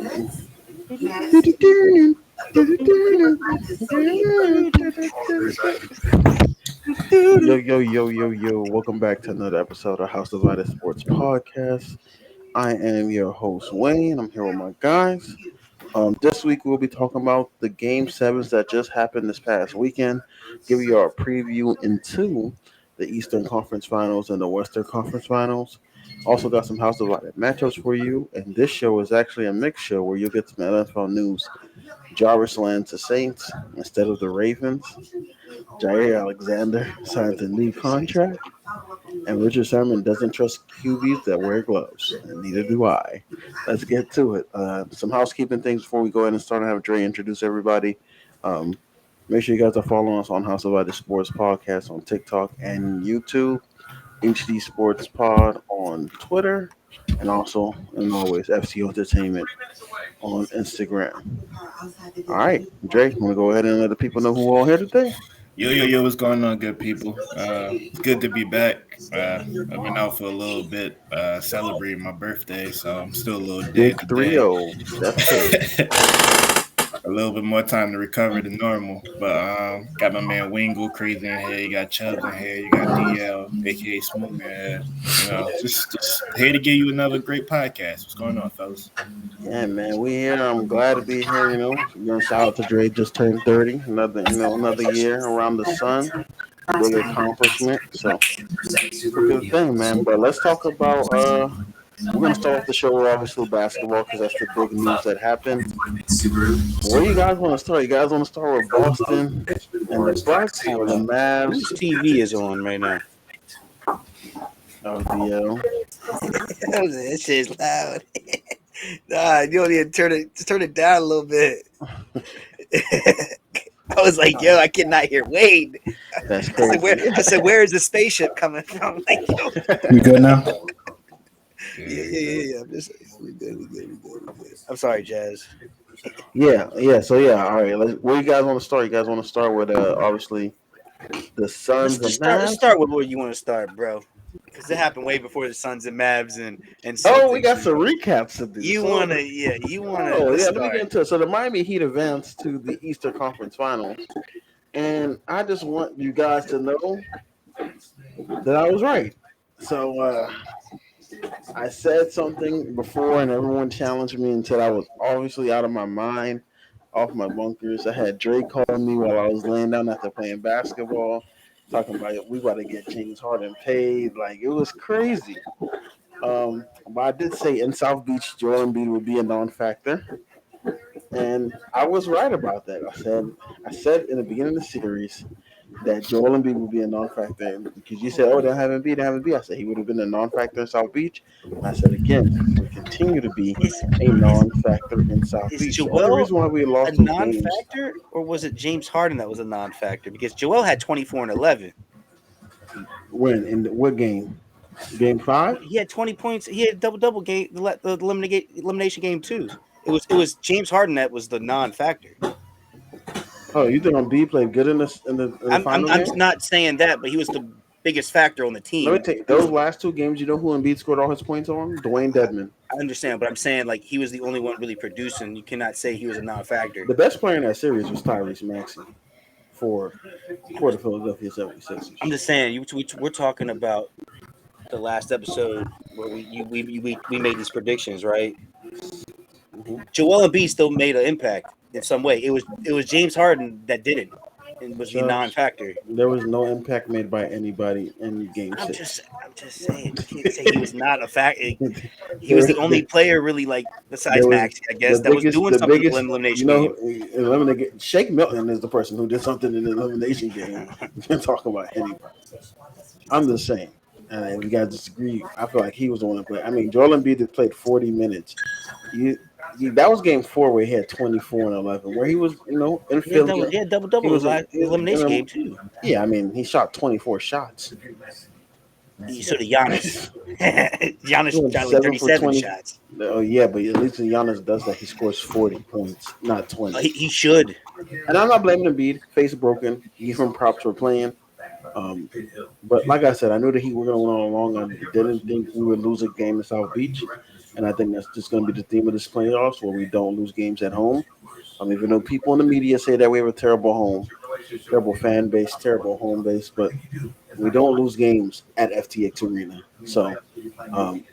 Yo, yo, yo, yo, yo. Welcome back to another episode of House Divided Sports Podcast. I am your host, Wayne. I'm here with my guys. This week we'll be talking about the Game 7s that just happened this past weekend, give you our preview into the Eastern Conference Finals and the Western Conference Finals. Also got some House Divided matchups for you, and this show is actually a mixed show where you'll get some NFL news. Jarvis lands the Saints instead of the Ravens. Jair Alexander signs a new contract, and Richard Sherman doesn't trust QBs that wear gloves, and neither do I. Let's get to it. Some housekeeping things before we go ahead and start and have Dre introduce everybody. Um, Make sure you guys are following us on House of Other Sports Podcast on TikTok and YouTube, HD Sports Pod on Twitter, and also, and always, FC Entertainment on Instagram. All right, Dre, want to go ahead and let the people know who we're all here today? Yo, what's going on, good people? It's good to be back. I've been out for a little bit, celebrating my birthday, so I'm still a little dead Big 3 today. 0. That's good. A little bit more time to recover than normal, but got my man Wayne go crazy in here. You got Chubbs in here. You got DL, aka Smooth in here. Just here to give you another great podcast. What's going on, fellas? Yeah, man, we here. I'm glad to be here. Shout out to Dre. Just turned 30. Another year around the sun. Big accomplishment. So, it's a good thing, man. But let's talk about. We're gonna start off the show with obviously basketball because that's the big news that happened. Where you guys want to start? You guys want to start with Boston and the Bucks or the Mavs? Whose TV is on right now? Oh, DL. That shit's loud. Nah, you don't need to turn it down a little bit. I was like, yo, I cannot hear Wade. That's crazy. I said, where is the spaceship coming from? Like, yo. You good now? Yeah. We good. I'm sorry, Jazz. Yeah. So all right. Where you guys want to start? You guys want to start with obviously the Suns and Mavs? Let's start with where you want to start, bro. Because it happened way before the Suns and Mavs and Oh, we got some recaps of this. You wanna. Oh, yeah. Let me get into it. So the Miami Heat advanced to the Eastern Conference Finals, and I just want you guys to know that I was right. So I said something before, and everyone challenged me until I was obviously out of my mind, off my bunkers. I had Drake calling me while I was laying down after playing basketball, talking about we about to get James Harden paid. Like, it was crazy. But I did say in South Beach, Joel Embiid would be a non-factor, and I was right about that. I said in the beginning of the series that Joel Embiid would be a non-factor because you said, "Oh, they haven't beat." I said he would have been a non-factor in South Beach, and I said again, he would continue to be a non-factor in South Beach. Joel the only reason why we lost a those non-factor, games, or was it James Harden that was a non-factor? Because Joel had 24 and 11. when in what game? Game 5? He had 20 points. He had double game. The elimination game too. It was James Harden that was the non-factor. Oh, you think Embiid played good in the final I'm game? not saying that, but he was the biggest factor on the team. Let me take those last 2 games. You know who Embiid scored all his points on? Dwayne Dedmon. I understand, but I'm saying like he was the only one really producing. You cannot say he was a non-factor. The best player in that series was Tyrese Maxey for the Philadelphia 76ers. I'm just saying we're talking about the last episode where we made these predictions, right? Mm-hmm. Joel Embiid still made an impact in some way. It was James Harden that didn't, and was the non-factor. There was no impact made by anybody in Game 6. I'm just saying. You can't say he was not a factor. He was the only player really, like, besides Max, I guess, that was doing something in the elimination game. Shake Milton is the person who did something in the elimination game. You can't talk about anybody. I'm just saying. And if you guys disagree, I feel like he was the one to play. I mean, Joel Embiid played 40 minutes. That was game 4 where he had 24 and 11, where he was, in Philly. He had double. It was like elimination game too. Yeah, I mean, he shot 24 shots. So the Giannis shot like 37 shots. Oh yeah, but at least when Giannis does that, he scores 40 points, not 20. He should. And I'm not blaming Embiid. Face broken. Give him props for playing. But like I said, I knew the Heat were going to win all along. I didn't think we would lose a game in South Beach. and I think that's just going to be the theme of this playoffs, where we don't lose games at home. Even though people in the media say that we have a terrible fan base, terrible home base, but we don't lose games at FTX Arena. So um,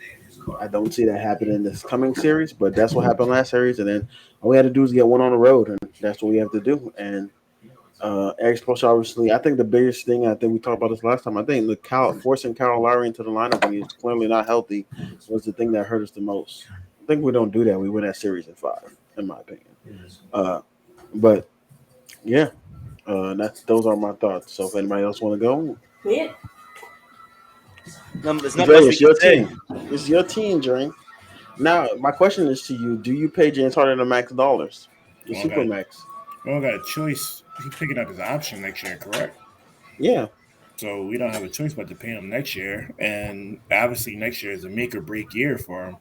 I don't see that happening in this coming series, but that's what happened last series, and then all we had to do is get one on the road, and that's what we have to do. And Eric Spoelstra, obviously, I think the biggest thing, I think we talked about this last time, I think forcing Kyle Lowry into the lineup when he's clearly not healthy was the thing that hurt us the most. I think we don't do that. We win that series in 5, in my opinion. Uh, but yeah, those are my thoughts. So if anybody else want to go, There's not Dre, much we it's can your say. team. It's your team, Dre. Now, my question is to you: do you pay James Harden the max dollars, the We don't super got max? we don't got a choice. He's picking up his option next year, correct? Yeah, So we don't have a choice but to pay him next year. And obviously next year is a make or break year for him.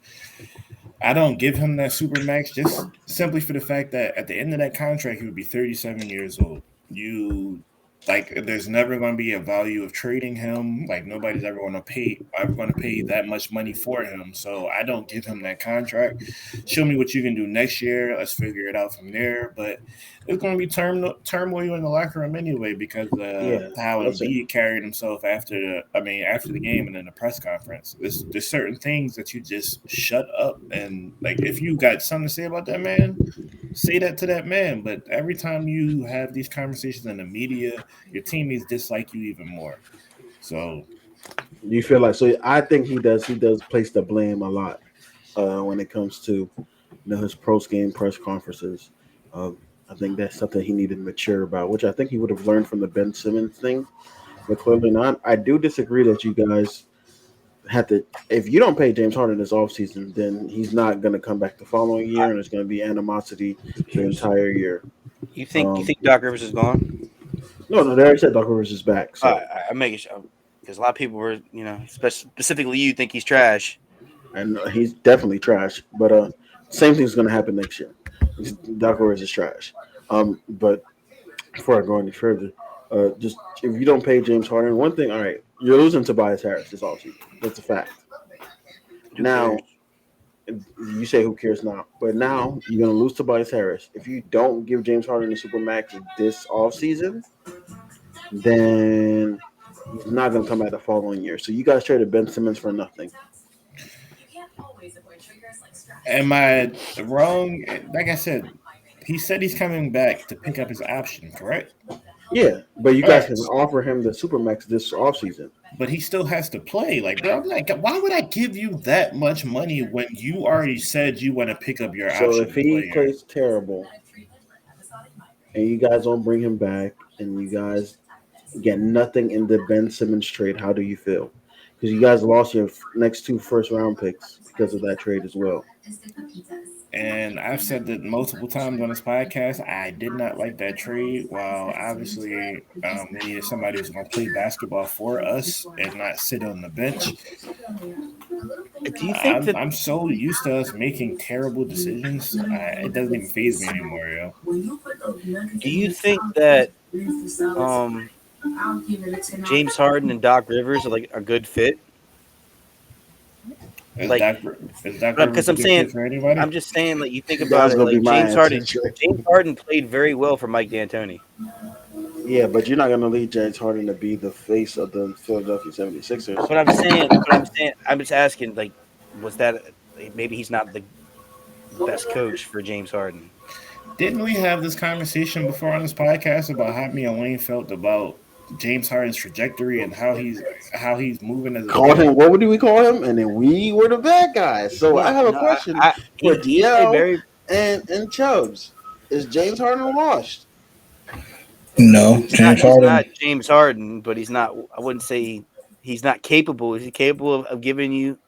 I don't give him that super max just simply for the fact that at the end of that contract he would be 37 years old. You like there's never going to be a value of trading him. Like nobody's ever going to pay that much money for him. So I don't give him that contract. Show me what you can do next year. Let's figure it out from there. But it's going to be turmoil in the locker room anyway because yeah. how That's it. Embiid carried himself after the game and in the press conference. There's certain things that you just shut up and like if you got something to say about that man, say that to that man. But every time you have these conversations in the media, your teammates dislike you even more. So You feel like so? I think he does. He does place the blame a lot when it comes to his post game press conferences. I think that's something he needed to mature about, which I think he would have learned from the Ben Simmons thing, but clearly not. I do disagree that you guys have to. If you don't pay James Harden this offseason, then he's not going to come back the following year, and there's going to be animosity the entire year. You Um, think Doc Rivers is gone? no, no, they already said Doc Rivers is back, so I'm making sure because a lot of people were, specifically you think he's trash. and he's definitely trash. But same thing's going to happen next year. Doc Rivers is trash. But before I go any further, just if you don't pay James Harden, one thing, all right, you're losing Tobias Harris this offseason. That's a fact. Who cares? Now, you say who cares now, but now you're going to lose Tobias Harris. If you don't give James Harden the supermax this offseason, then he's not going to come back the following year. So you guys traded Ben Simmons for nothing. am I wrong? Like I said, he said he's coming back to pick up his option, correct? Yeah, but you All guys right. can offer him the supermax this offseason. But he still has to play. Like, bro, I'm like, why would I give you that much money when you already said you want to pick up your So option if to he play here? plays terrible and you guys don't bring him back and you guys get nothing in the Ben Simmons trade, how do you feel? Because you guys lost your next 2 first-round picks because of that trade as well. And I've said that multiple times on this podcast. I did not like that trade. While obviously we needed somebody who's going to play basketball for us and not sit on the bench. Do you think that? I'm so used to us making terrible decisions. It doesn't even phase me anymore, yo. Do you think that um, James Harden and Doc Rivers are like a good fit? Is Like, Doc, is Doc because Rivers a good fit for anybody? I'm just saying, like you think That about was it, gonna be like my answer. Trey. James Harden played very well for Mike D'Antoni. Yeah, but you're not gonna lead James Harden to be the face of the Philadelphia 76ers. I'm just asking, like, was that maybe he's not the best coach for James Harden? Didn't we have this conversation before on this podcast about how me and Wayne felt about James Harden's trajectory and how he's moving as a Called player? him, what would we call him? And then we were the bad guys. So I Yeah, have a no, question for he played DL very. and Chubbs. Is James Harden washed? No, James He's not Harden. James Harden, but he's not. I wouldn't say he's not capable. Is he capable of giving you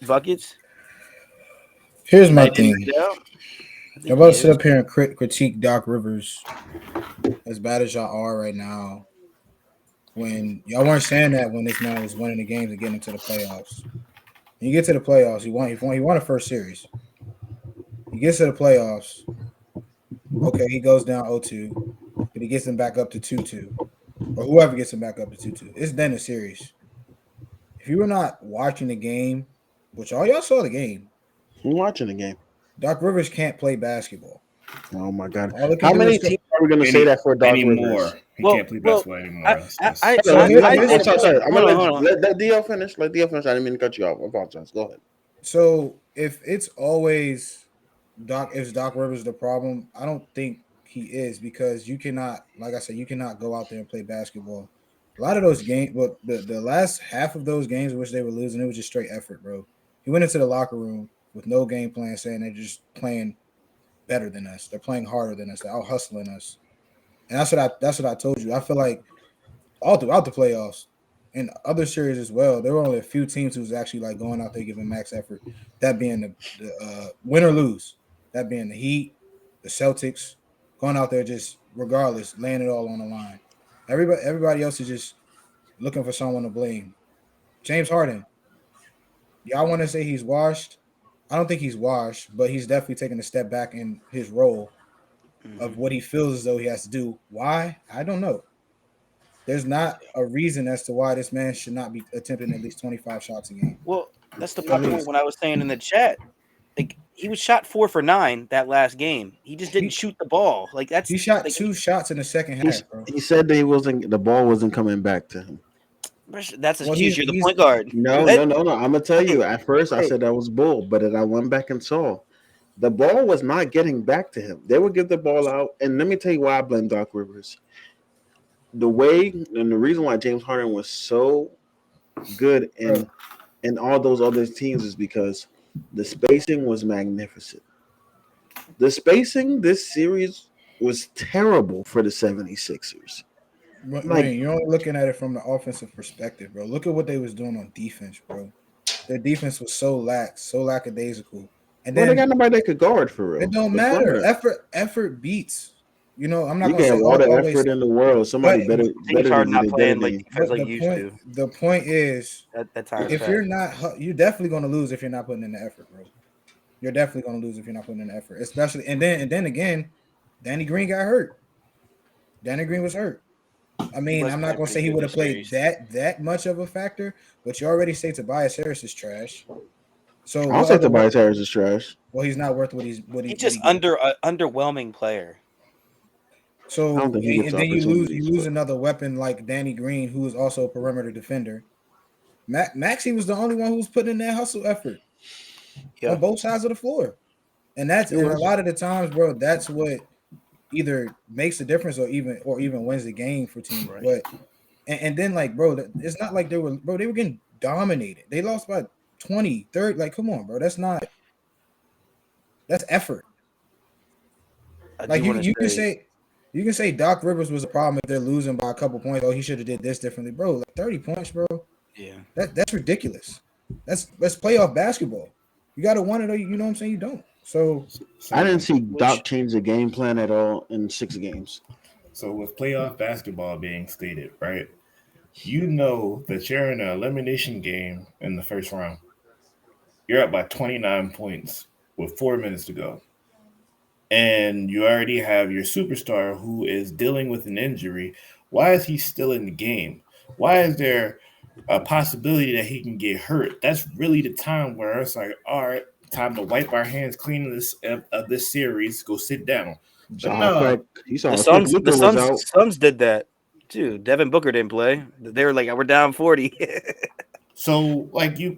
buckets Here's my night in thing. night out? I Y'all think about he to sit is. up here and critique Doc Rivers as bad as y'all are right now. When y'all weren't saying that when this man was winning the games and getting into the playoffs. When you get to the playoffs, he won a first series. He gets to the playoffs. Okay, he goes down 0-2, but he gets them back up to 2-2. Or whoever gets him back up to 2-2. It's then a series. If you were not watching the game, which all y'all saw the game, I'm watching the game. Doc Rivers can't play basketball. Oh my God! All it can How do many is teams are we going to say that for Doc Rivers? Anymore. He can't play basketball anymore. That's So Oh, here's sorry. I'm hold gonna on, hold on. let DL finish. Let DL finish. I didn't mean to cut you off. I apologize. Go ahead. so if it's always Doc Rivers the problem, I don't think he is because you cannot, like I said, you cannot go out there and play basketball. A lot of those games, but the last half of those games in which they were losing, it was just straight effort, bro. He went into the locker room with no game plan, saying they're just playing better than us. They're playing harder than us. They're out hustling us. And that's what I told you. I feel like all throughout the playoffs and other series as well, there were only a few teams who was actually like going out there giving max effort. That being the win or lose. That being the Heat, the Celtics, going out there just regardless, laying it all on the line. Everybody else is just looking for someone to blame. James Harden, y'all want to say he's washed? I don't think he's washed, but he's definitely taking a step back in his role of what he feels as though he has to do. Why? I don't know. There's not a reason as to why this man should not be attempting at least 25 shots a game. Well, that's my At point least when I was saying in the chat. Like he was shot 4 for 9 that last game. He just didn't he, shoot the ball. Like that's he shot like 2 shots in the second He half, bro. he said that the ball wasn't coming back to him. that's an Well, excuse. You're the he's point guard. No, What? no, no, no. I'm gonna tell Hey, you. At first, I hey. said that was bull, but then I went back and saw the ball was not getting back to him. They would give the ball out, and let me tell you why I blame Doc Rivers. The way and the reason why James Harden was so good bro. in all those other teams is because the spacing was magnificent. The spacing this series was terrible for the 76ers. Like, Wayne, you're only looking at it from the offensive perspective, bro. Look at what they was doing on defense, bro. Their defense was so lackadaisical. And well, they got then nobody that could guard for it real. don't The matter. perimeter. Effort beats. You know, I'm not You gonna can have say all the always, effort in the world. but Somebody better James than Harden you. not They better playing than like you. defense like the he used point to. the point is That time's if past. you're definitely gonna lose if you're not putting in the effort, bro. You're definitely gonna lose if you're not putting in the effort. Especially and then again, Danny Green got hurt. Danny Green was hurt. I He mean, was I'm not playing gonna pretty say he good would have this played series. that much of a factor, but you already say Tobias Harris is trash. So I don't what say other Tobias Harris is trash. well, he's not worth He's what just he gives. underwhelming player. I don't So think he gets and then you opportunities. lose But another weapon like Danny Green, who is also a perimeter defender. Maxie was the only one who was putting in that hustle effort Yeah. on both sides of the floor. he And a was. lot of the times, bro, that's what either makes the difference or even wins the game for teams. Right. But and then like, bro, it's not like they were getting dominated. They lost by 20, 30. Like, come on, bro. That's effort. I Like do want to say you can say Doc Rivers was a problem if they're losing by a couple points. Oh, he should have did this differently, bro. Like 30 points, bro. yeah. That's ridiculous. That's playoff basketball. You got to want it, or you know what I'm saying. You don't. So I didn't So, see Which Doc change the game plan at all in 6 games. so with playoff basketball being stated, right? You know that you're in an elimination game in the first round. You're up by 29 points with 4 minutes to go. And you already have your superstar who is dealing with an injury. Why is he still in the game? Why is there a possibility that he can get hurt? That's really the time where it's like, all right, time to wipe our hands clean of this series. Go sit down. But Saw how no, quick he saw how quick The Luca was Suns out. Suns did that too. Devin Booker didn't play. They were like, we're down 40. so like you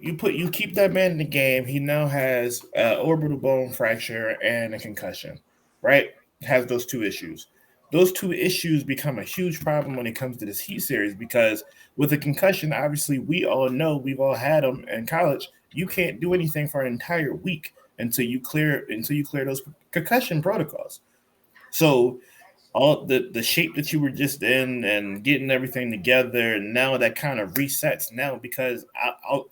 keep that man in the game. He now has an orbital bone fracture and a concussion, right? Has those two issues. Those two issues become a huge problem when it comes to this Heat series because with a concussion, obviously we all know we've all had them in college. You can't do anything for an entire week until you clear those concussion protocols. So all the shape that you were just in and getting everything together and now that kind of resets now because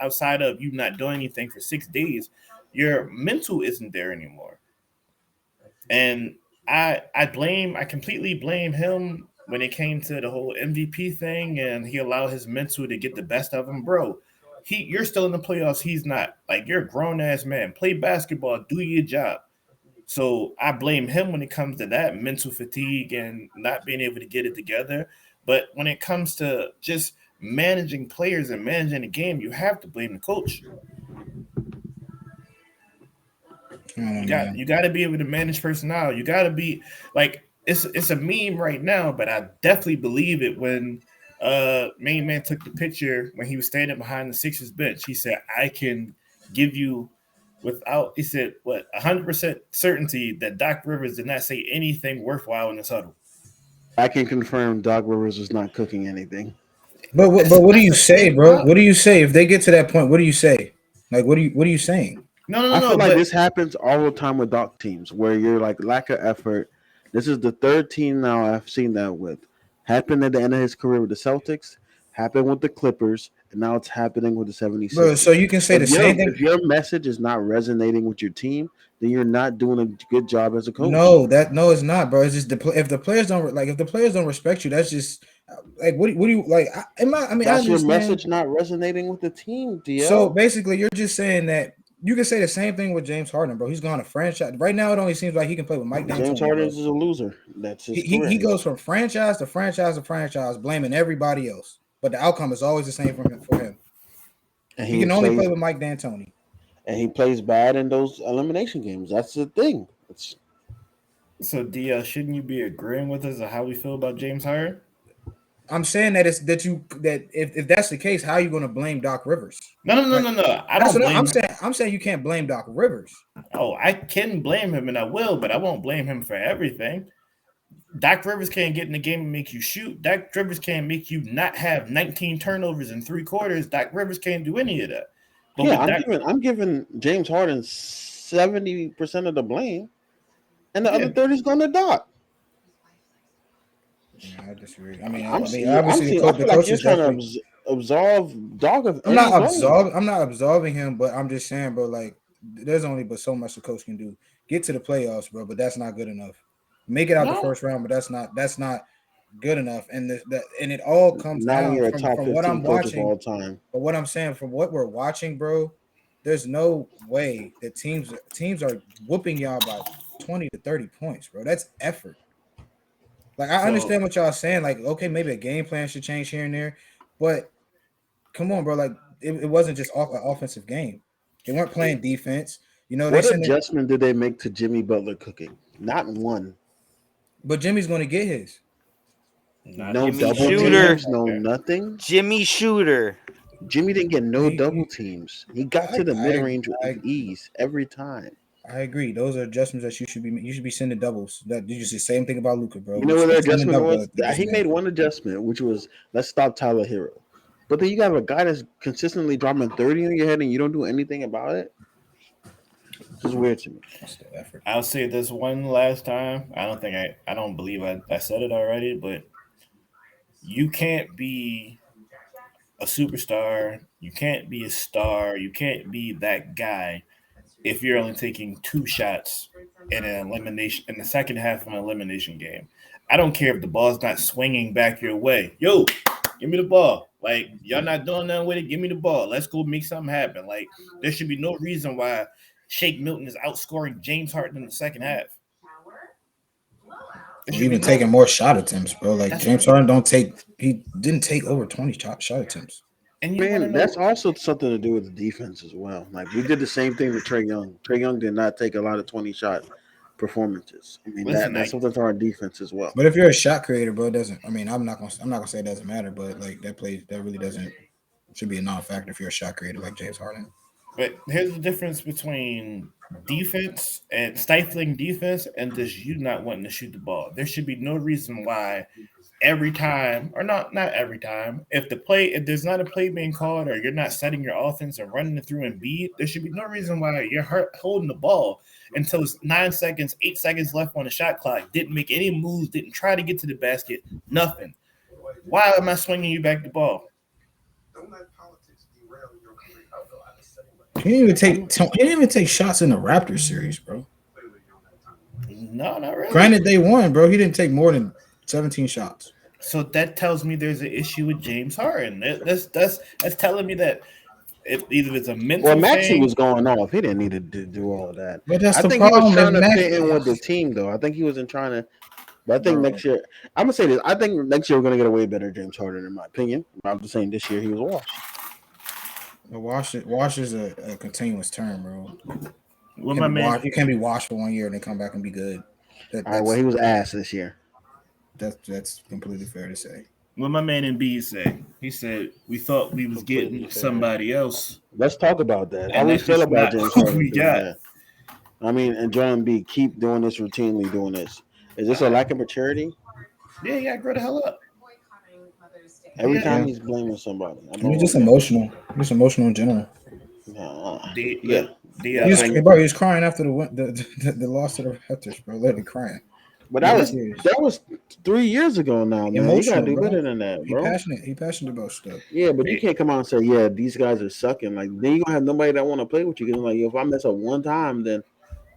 outside of you not doing anything for 6 days your mental isn't there anymore and I completely blame him when it came to the whole MVP thing and he allowed his mental to get the best of him, bro. You're still in the playoffs, he's not. Like you're a grown ass man, play basketball, do your job. So I blame him when it comes to that mental fatigue and not being able to get it together. But when it comes to just managing players and managing the game, you have to blame the coach. You got to be able to manage personnel. You got to be like it's a meme right now, but I definitely believe it when main man took the picture when he was standing behind the Sixers bench. He said, "I can give you." Without, he said, what, 100% certainty that Doc Rivers did not say anything worthwhile in this huddle. I can confirm Doc Rivers was not cooking anything. But what do you say, bro? What do you say if they get to that point? What do you say? Like, what are you saying? I feel like this happens all the time with Doc teams where you're like lack of effort. This is the third team now I've seen that with. Happened at the end of his career with the Celtics, happened with the Clippers, and now it's happening with the 76ers. Bro, so you can say the same thing. If your message is not resonating with your team, then you're not doing a good job as a coach. No, it's not, bro. It's just if the players don't respect you, that's just like what do you like? That's your message not resonating with the team, DL. So basically, you're just saying that you can say the same thing with James Harden, bro. He's gone to franchise. Right now, it only seems like he can play with Mike D'Antoni. James Harden is a loser. That's his he goes from franchise to franchise to franchise, blaming everybody else, but the outcome is always the same for him. And he can only play with Mike D'Antoni. And he plays bad in those elimination games. That's the thing. So, DL, shouldn't you be agreeing with us on how we feel about James Harden? I'm saying that if that's the case, how are you going to blame Doc Rivers? No. I don't blame him. I'm saying you can't blame Doc Rivers. Oh, I can blame him and I will, but I won't blame him for everything. Doc Rivers can't get in the game and make you shoot. Doc Rivers can't make you not have 19 turnovers in 3 quarters. Doc Rivers can't do any of that. But yeah, I'm giving James Harden 70% of the blame, and the other 30 is going to Doc. Yeah, I disagree. I feel like you're trying to absolve Doc. I'm not absolving him, but I'm just saying, bro. Like, there's only but so much the coach can do. Get to the playoffs, bro, but that's not good enough. Make it out the first round, but that's not good enough. And and it all comes down from what I'm watching. All time. But what I'm saying, from what we're watching, bro, there's no way that teams are whooping y'all by 20 to 30 points, bro. That's effort. Like, I understand what y'all saying. Like, okay, maybe a game plan should change here and there, but come on, bro. Like, it wasn't just an offensive game. They weren't playing defense. You know, what adjustment did they make to Jimmy Butler cooking? Not one. But Jimmy's going to get his. No double teams, no nothing. Jimmy Shooter. Jimmy didn't get no double teams. He got to the mid range with ease every time. I agree. Those are adjustments that you should be sending doubles. That you just the same thing about Luka, bro. You know what the adjustment was? He made one adjustment, which was let's stop Tyler Hero. But then you got a guy that's consistently dropping 30 on your head and you don't do anything about it. It's just weird to me. I'll say this one last time. I don't believe I said it already, but you can't be a superstar. You can't be a star. You can't be that guy if you're only taking 2 shots in the second half of an elimination game. I don't care if the ball's not swinging back your way. Yo, give me the ball. Like, y'all not doing nothing with it. Give me the ball. Let's go make something happen. Like, there should be no reason why Shake Milton is outscoring James Harden in the second half. Even taking more shot attempts, bro. Like, James Harden he didn't take over 20 shot attempts. And that's also something to do with the defense as well. Like, we did the same thing with Trae Young. Trae Young did not take a lot of 20-shot performances. I mean, that's something to our defense as well. But if you're a shot creator, bro, it doesn't. I mean, I'm not gonna say it doesn't matter, but like that really doesn't should be a non-factor if you're a shot creator like James Harden. But here's the difference between defense and stifling defense and just you not wanting to shoot the ball. There should be no reason why every time, or not every time, if there's not a play being called or you're not setting your offense and running it through Embiid, there should be no reason why you're holding the ball until it's 9 seconds, 8 seconds left on the shot clock. Didn't make any moves, didn't try to get to the basket, nothing. Why am I swinging you back the ball? He didn't even take shots in the Raptors series, bro. No, not really. Granted, they won, bro. He didn't take more than 17 shots. So that tells me there's an issue with James Harden. That's telling me that if either it's a mental Maxey was going off. He didn't need to do all of that. But that's I the think problem. He was trying to fit in with the team, though. I think he wasn't trying to. But I think next year, I'm gonna say this. I think next year we're gonna get a way better James Harden, in my opinion. I'm just saying this year he was washed. Wash is a continuous term, bro. What my man? You can't be washed for 1 year and then come back and be good. All right, well, he was ass this year. That's completely fair to say. What my man Embiid said? He said we thought we was Completely getting fair. somebody else, Let's talk about that. How and we that's feel just about not James who Harden we doing got. that? I mean, and Joel Embiid keep doing this routinely, doing this. Is this a lack of maturity? Yeah, you gotta grow the hell up. Every Yeah, time Yeah. he's blaming somebody, I He's don't just like that. emotional. Just emotional in general. D, Yeah, I DL. think. He was crying after the loss to the Raptors, bro. Literally crying. But Yeah, that was 3 years ago now, man. You gotta Emotional, do bro. better than that, He bro. passionate. He passionate about stuff. Yeah, but you hey, can't come out and say, "Yeah, these guys are sucking." Like then you gonna have nobody that want to play with you because like if I mess up one time, then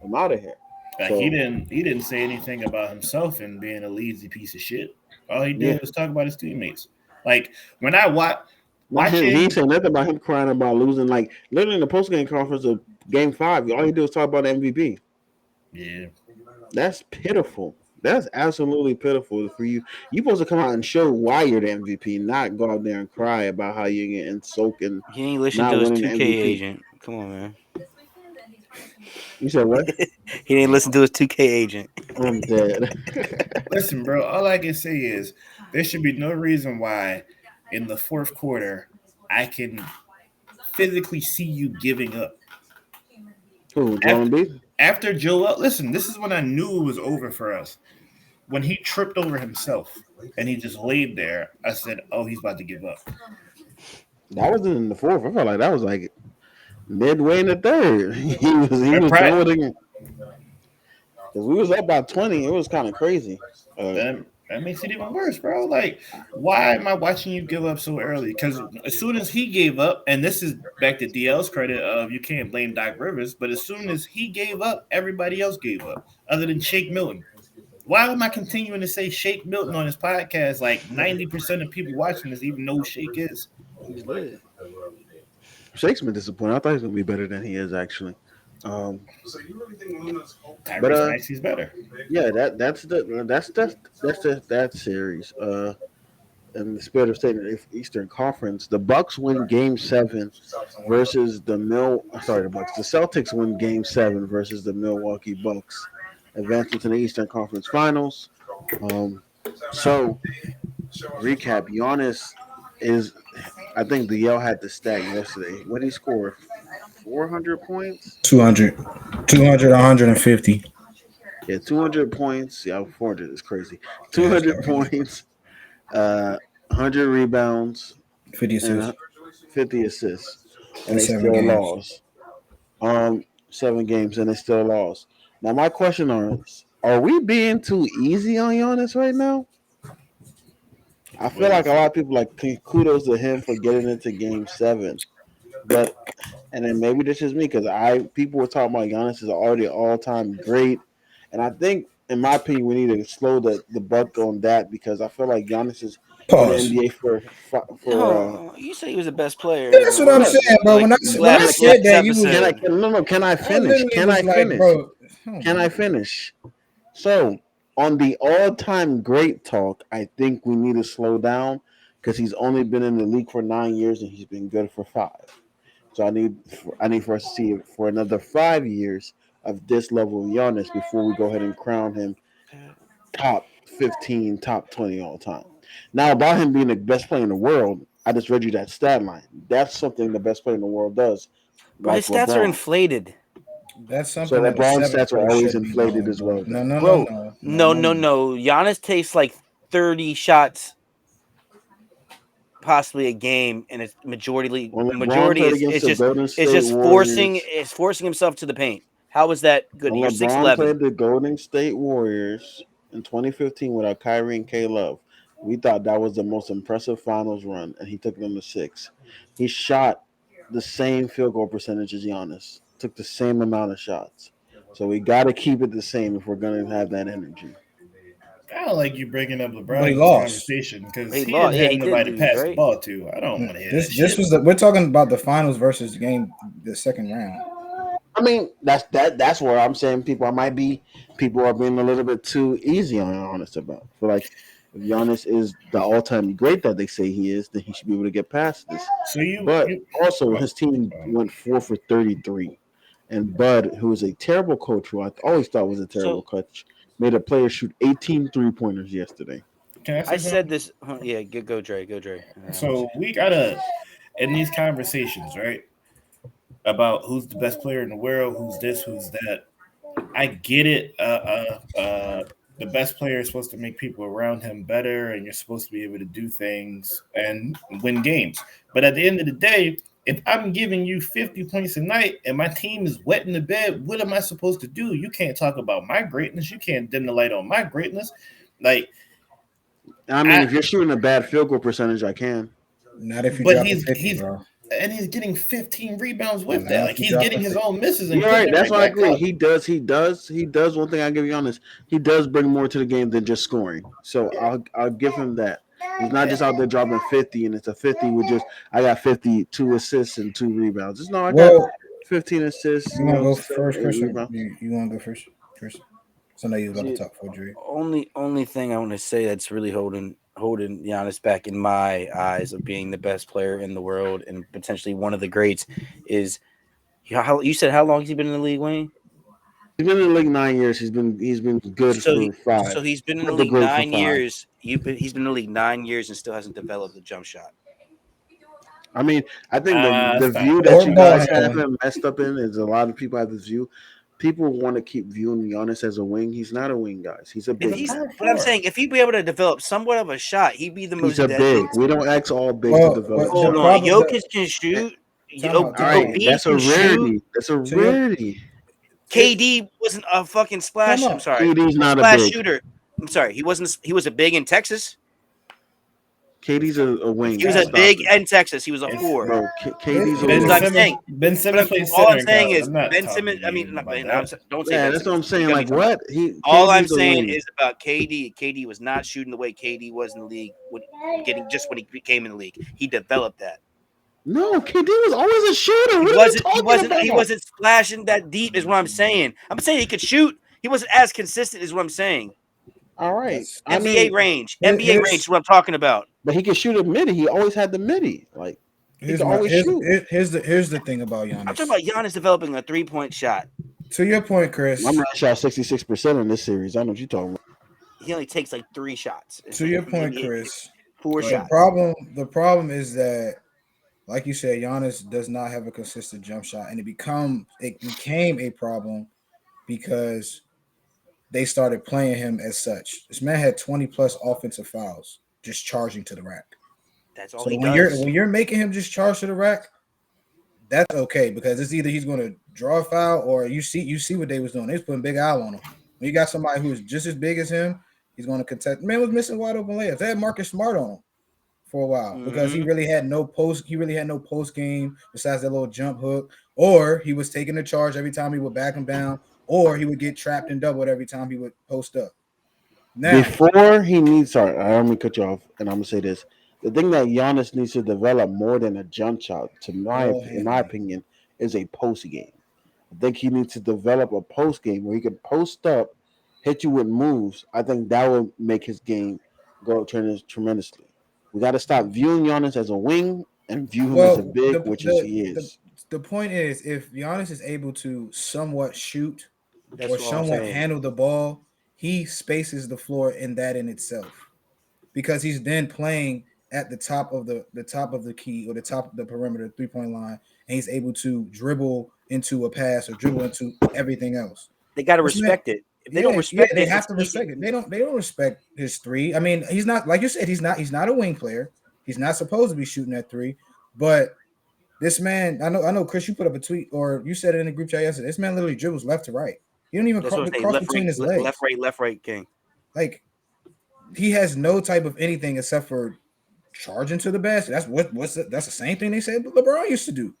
I'm out of here. like he So didn't say anything about himself and being a lazy piece of shit. All he yeah, did was talk about his teammates. Like when I not him. He ain't watching, saying nothing about him crying about losing. Like literally in the post game conference of Game 5, all he did was talk about the MVP. yeah, That's pitiful. That's absolutely pitiful for you. You supposed to come out and show why you're the MVP, not go out there and cry about how you're getting soaked and He ain't listened not to his winning the 2K MVP. agent. Come on, man. You said what? He didn't listen to his 2K agent. I'm dead. listen, bro. All I can say is there should be no reason why in the fourth quarter I can physically see you giving up. Who? Joel After Embiid? after Joel, listen, this is when I knew it was over for us. When he tripped over himself and he just laid there, I said, "Oh, he's about to give up." That wasn't in the fourth. I felt like that was like midway in the third. He was done with it because we was up by 20. It was kind of crazy. That makes it even worse, bro. Like, why am I watching you give up so early? Because as soon as he gave up, and this is back to DL's credit of you can't blame Doc Rivers, but as soon as he gave up, everybody else gave up, other than Shake Milton. Why am I continuing to say Shake Milton on his podcast? Like 90% of people watching this even know who Shake is. He's lit. Shake's been disappointed. I thought he was gonna be better than he is actually. Um, but Tyrese Maxey's better. yeah, that's that series. In the spirit of saying the Eastern Conference, the Bucks win Game 7 versus the Bucks. The Celtics win Game 7 versus the Milwaukee Bucks, advancing to the Eastern Conference Finals. Um, so recap: Giannis is, I think the Yale had the stat yesterday. When he scored 400 points, 200, 200, 150. yeah, 200 points. Yeah, 400 is crazy. Yeah, 200 points, 100 rebounds, 50 and assists 50 assists, and in they 7 still games. lost. 7 games and they still lost. Now my question is: are we being too easy on Giannis right now? I feel What like a is lot of people like kudos to him for getting into Game 7, but and then maybe this is me because I people were talking about Giannis is already all time great, and I think in my opinion we need to slow the buck on that because I feel like Giannis is in the Pause. NBA Oh, you say he was the best player That's what I'm no, saying, bro. like When I like no, said last that, you was can I episode. can no no can I I finish? literally Can I was like, finish? bro, oh Can my I god. finish? So, on the all-time great talk, I think we need to slow down because he's only been in the league for 9 years and he's been good for 5. So I need for us to see it for another 5 years of this level of Giannis before we go ahead and crown him top 15, top 20 all time. Now about him being the best player in the world, I just read you that stat line. That's something the best player in the world does, Bro, like his stats are LeBron. inflated. That's So something that a LeBron's seventh stats are player always should be inflated doing, as bro. well. No, Then no, no, Bro, no, no, no, no, no, no. no. Giannis takes like 30 shots possibly a game, and it's when LeBron majority played against is the just Golden it's State just forcing Warriors, it's forcing himself to the paint. How is that good? when You're LeBron 6'11". played the Golden State Warriors in 2015 without Kyrie and K Love, we thought that was the most impressive finals run, and he took them to 6. He shot the same field goal percentage as Giannis, took the same amount of shots. So we got to keep it the same if we're going to have that energy. I don't like you bringing up But LeBron he in this lost. conversation because He he didn't lost. Yeah, have he did nobody to lose, pass the right? ball to. I don't want to hear that This shit. was we're talking about the finals versus the second round. I mean, that's where I'm saying people are being a little bit too easy on Giannis about. I feel like if Giannis is the all time great that they say he is, then he should be able to get past this. So you But you also oh, his team oh. went 4 for 33. and Bud, who is a terrible coach, who I always thought was a terrible So coach, made a player shoot 18 3-pointers yesterday. Can I I say said something? this. Yeah, go Dre, go Dre. So we gotta in these conversations, right? About who's the best player in the world, who's this, who's that. I get it. The best player is supposed to make people around him better, and you're supposed to be able to do things and win games. But at the end of the day, if I'm giving you 50 points a night and my team is wet in the bed, what am I supposed to do? You can't talk about my greatness. You can't dim the light on my greatness. Like I mean, I, if you're shooting a bad field goal percentage, I can. Not if you but drop a he's 50, he's bro. and he's getting 15 rebounds with that. Not Like if you he's drop a getting his 50. own misses and You're putting right. it That's right why I back agree. up. He does. One thing I give you honest. He does bring more to the game than just scoring. So Yeah, I'll give him that. He's not yeah. just out there dropping 50, and it's a 50 with just I got 52 assists and 2 rebounds. It's no, I got Well, 15 assists, you want to go seven, first, eight Chris? Or rebounds. you want to go first, Chris? So I know you was about to Dude, talk for Dre. only thing I want to say that's really holding Giannis back in my eyes of being the best player in the world and potentially one of the greats is how you said how long has he been in the league, Wayne? He's been in the league 9 years. He's been good So for he so 5. he's been in the Good to league great for 5. 9 years. He's been in the league 9 years and still hasn't developed the jump shot. I mean, I think the Stop view it. that Or you ball guys have handling. him messed up in is a lot of people have this view. People want to keep viewing Giannis as a wing. He's not a wing, guys. He's a He's If a big he's man. power but I'm forward. saying if he'd be able to develop somewhat of a shot, he'd be the He's most a deadly. big. We don't ask all bigs to Well, develop but the Hold shots. on, problem, Jokic can Eh, shoot. All time right, out. Embiid that's a can shoot. rarity. That's a To your rarity. it, KD wasn't a fucking time splash. I'm out. sorry, KD's a not a splash big. shooter. I'm sorry, he wasn't. He was a big in Texas. KD's a It's He wing. was a valid. Stop big it, in Texas. He was a It's four. bro. KD's a It, Ben So I'm wing. Simmons. saying, Ben but Simmons plays all center I'm in saying college. is I'm not Ben Simmons. talking I mean, anything about I'm, that. don't say Yeah, Ben that's what I'm Simmons. You saying. got me Like talking about. what? All I'm KD's a saying wing. is about KD. KD was not shooting the way KD was in the league when he came in the league. He developed that. No, KD was always a shooter. He What are you wasn't. He talking wasn't. He about? wasn't splashing that deep. Is what I'm saying. I'm saying he could shoot. He wasn't as consistent. Is what I'm saying. All right. that's I NBA mean, range. NBA range his is what I'm talking about. but he could shoot a midi. He always had the midi. Like he here's could my always shoot. here's the thing about I'm talking Giannis. about Giannis developing a 3-point shot. To your point, I'm Chris. not shot 66% in this series. I know what you're talking about. He only takes like 3 shots, To your point, maybe Chris. four Go The ahead. shots. problem is that, like you said, Giannis does not have a consistent jump shot, and it became a problem because they started playing him as such. This man had 20 plus offensive fouls just charging to the rack. That's all So he when you're does. making him just charge to the rack, that's okay because it's either he's going to draw a foul or you see what they was doing. They was putting Big Al on him. When you got somebody who's just as big as him, he's going to contest. Man was missing wide open layups. They had Marcus Smart on him for a while because Mm-hmm. he really had no post game besides that little jump hook, or he was taking the charge every time he would back him down, or he would get trapped and doubled every time he would post up. Now, Before he needs, sorry, I don't mean to cut you off, and I'm gonna say this: the thing that Giannis needs to develop more than a jump shot, ball in my handling. opinion, is a post game. I think he needs to develop a post game where he can post up, hit you with moves. I think that will make his game go tremendously. We got to stop viewing Giannis as a wing and view him as a Well, big, which is he the is. the point is, if Giannis is able to somewhat shoot or That's what I'm somewhat saying. handle the ball, he spaces the floor in that in itself because he's then playing at the top of the key or the top of the perimeter 3 point line, and he's able to dribble into a pass or dribble into everything else. They got to This man, respect it. If they don't yeah, respect they it, have it's to easy. respect it. They don't respect his three. I mean, he's not like you said. He's not a wing player. He's not supposed to be shooting at three. But this man, I know, Chris, you put up a tweet or you said it in the group chat yesterday. This man literally dribbles left to right. He don't even That's what I'm saying. cross between his legs. Left, right, king. Like he has no type of anything except for charging to the basket. That's the same thing they said LeBron used to do.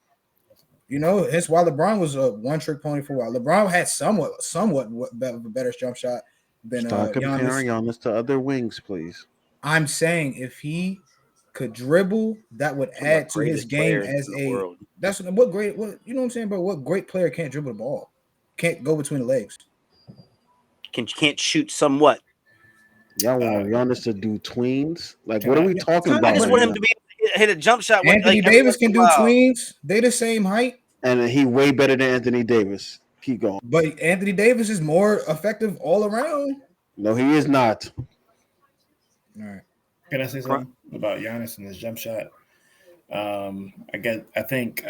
Hence why LeBron was a one trick pony for a while. LeBron had somewhat of a better jump shot than Start Giannis. comparing Giannis to other wings, please. I'm saying if he could dribble, that would Talking about add to his greatest game player in as the a world. that's what great what you know what I'm saying, bro. What great player can't dribble the ball? Can't go between the legs. Can't shoot somewhat. Y'all Uh, want Giannis to do tweens? Like, can what are I? we Yeah, talking I about just right want but him now? to be able to hit a jump shot Anthony every Davis once in can a do while. tweens. They the same height. and he way better than Anthony Davis. Keep going. But Anthony Davis is more effective all around. No, he is not. All right. Can I say something about Giannis and his jump shot? I think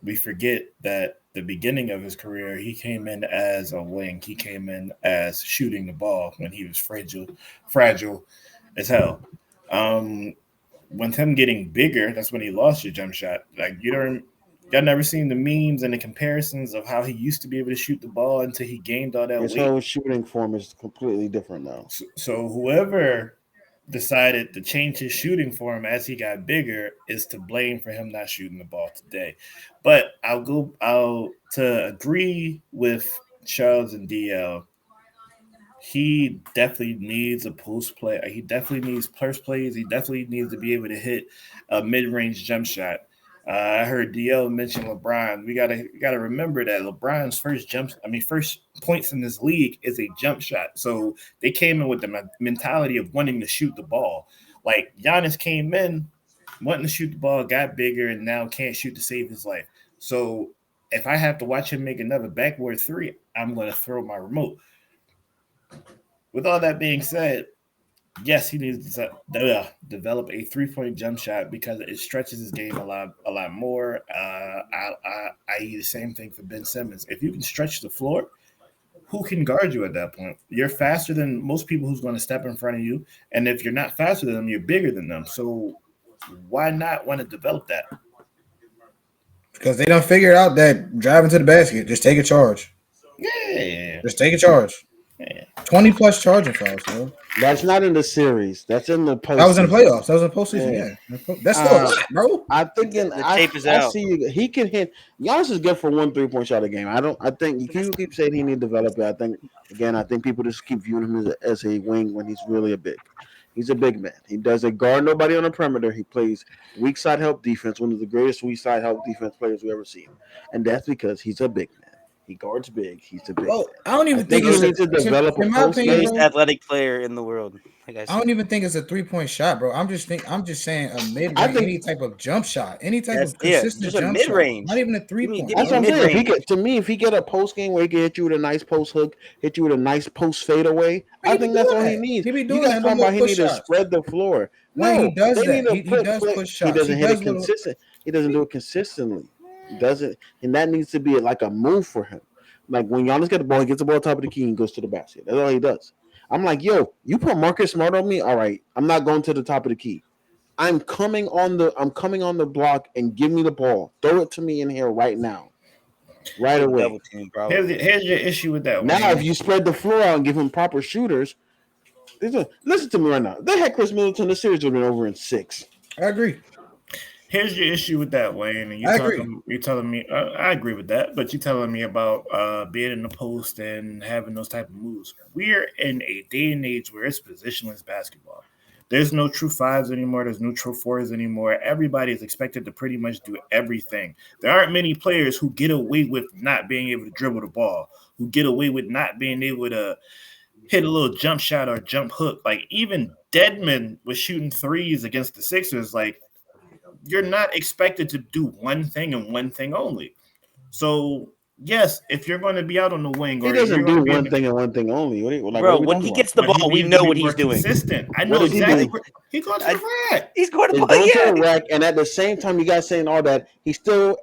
we forget that the beginning of his career, he came in as a wing. He came in as shooting the ball when he was fragile as hell. When him getting bigger, that's when he lost your jump shot. Like y'all never seen the memes and the comparisons of how he used to be able to shoot the ball until he gained all that His weight. whole shooting form is completely different now. So whoever decided to change his shooting for him as he got bigger is to blame for him not shooting the ball today. But I'll to agree with Charles and DL. He definitely needs a post play. He definitely needs first plays. He definitely needs to be able to hit a mid-range jump shot. I heard DL mention LeBron. We gotta remember that LeBron's first points in this league is a jump shot. So they came in with the mentality of wanting to shoot the ball. Like Giannis came in wanting to shoot the ball, got bigger, and now can't shoot to save his life. So if I have to watch him make another backboard three, I'm gonna throw my remote. With all that being said, yes, he needs to develop a 3-point jump shot because it stretches his game a lot more. I the same thing for Ben Simmons. If you can stretch the floor, who can guard you at that point? You're faster than most people who's going to step in front of you, and if you're not faster than them, you're bigger than them. So why not want to develop that? Because they don't figure out that driving to the basket, just take a charge. Yeah. Just take a charge. Yeah. 20 plus charging fouls, bro. That's not in the series. That's in the postseason. That was in the playoffs. That was in the postseason. Yeah. That's still a lot, bro. I think The tape is out. see he can hit. Giannis is good for 1 3-point shot a game. I think you keep saying he need to develop it. I think people just keep viewing him as a wing when he's really a big. He's a big man. He doesn't guard nobody on the perimeter. He plays weak side help defense, one of the greatest weak side help defense players we ever seen, and that's because he's a big man. He guards big. He's a big. Bro, I don't even think he it's needs to develop a in my post opinion, game. Most athletic player in the world. Like I I said. don't even think it's a 3-point shot, bro. I'm just saying a mid I range, think- any type of jump shot, any type That's- of consistent just a jump mid-range. shot. Not even a Give me 3-point. That's what I'm saying. mid-range. If he get a post game where he can hit you with a nice post hook, hit you with a nice post fadeaway, I think that's all he needs. He be You doing guys that. talking about he Push need to shots. spread the floor. When No, he does they that, need to he put does play- push He shots. doesn't He hit does it little- consistent. He doesn't do it consistently. He doesn't, and that needs to be like a move for him. Like when Giannis get the ball, he gets the ball top of the key and goes to the basket. That's all he does. I'm like, yo, you put Marcus Smart on me. All right, I'm not going to the top of the key. I'm coming on the block and give me the ball. Throw it to me in here right now, right away. Double team, probably. Here's your issue with that. Now, Wayne. if you spread the floor out and give him proper shooters, listen to me right now. They had Khris Middleton. The series would have been over in 6. I agree. Here's your issue with that, Wayne. And I agree. You're telling me I agree with that, but you're telling me about being in the post and having those type of moves. We're in a day and age where it's positionless basketball. There's no true fives anymore. There's no true fours anymore. Everybody is expected to pretty much do everything. There aren't many players who get away with not being able to dribble the ball, who get away with not being able to hit a little jump shot or jump hook. Like even Deadman was shooting threes against the Sixers. Like you're not expected to do one thing and one thing only. So yes, if you're going to be out on the wing, He or doesn't you're do going to be one thing and one thing only. Bro, when he gets the but ball, we needs to know be what more he's doing. Consistent. I What know does he exactly. do? He goes to the rack. He's going to He's play. going to Yeah. the rack, and at the same time, you guys saying all that, he's still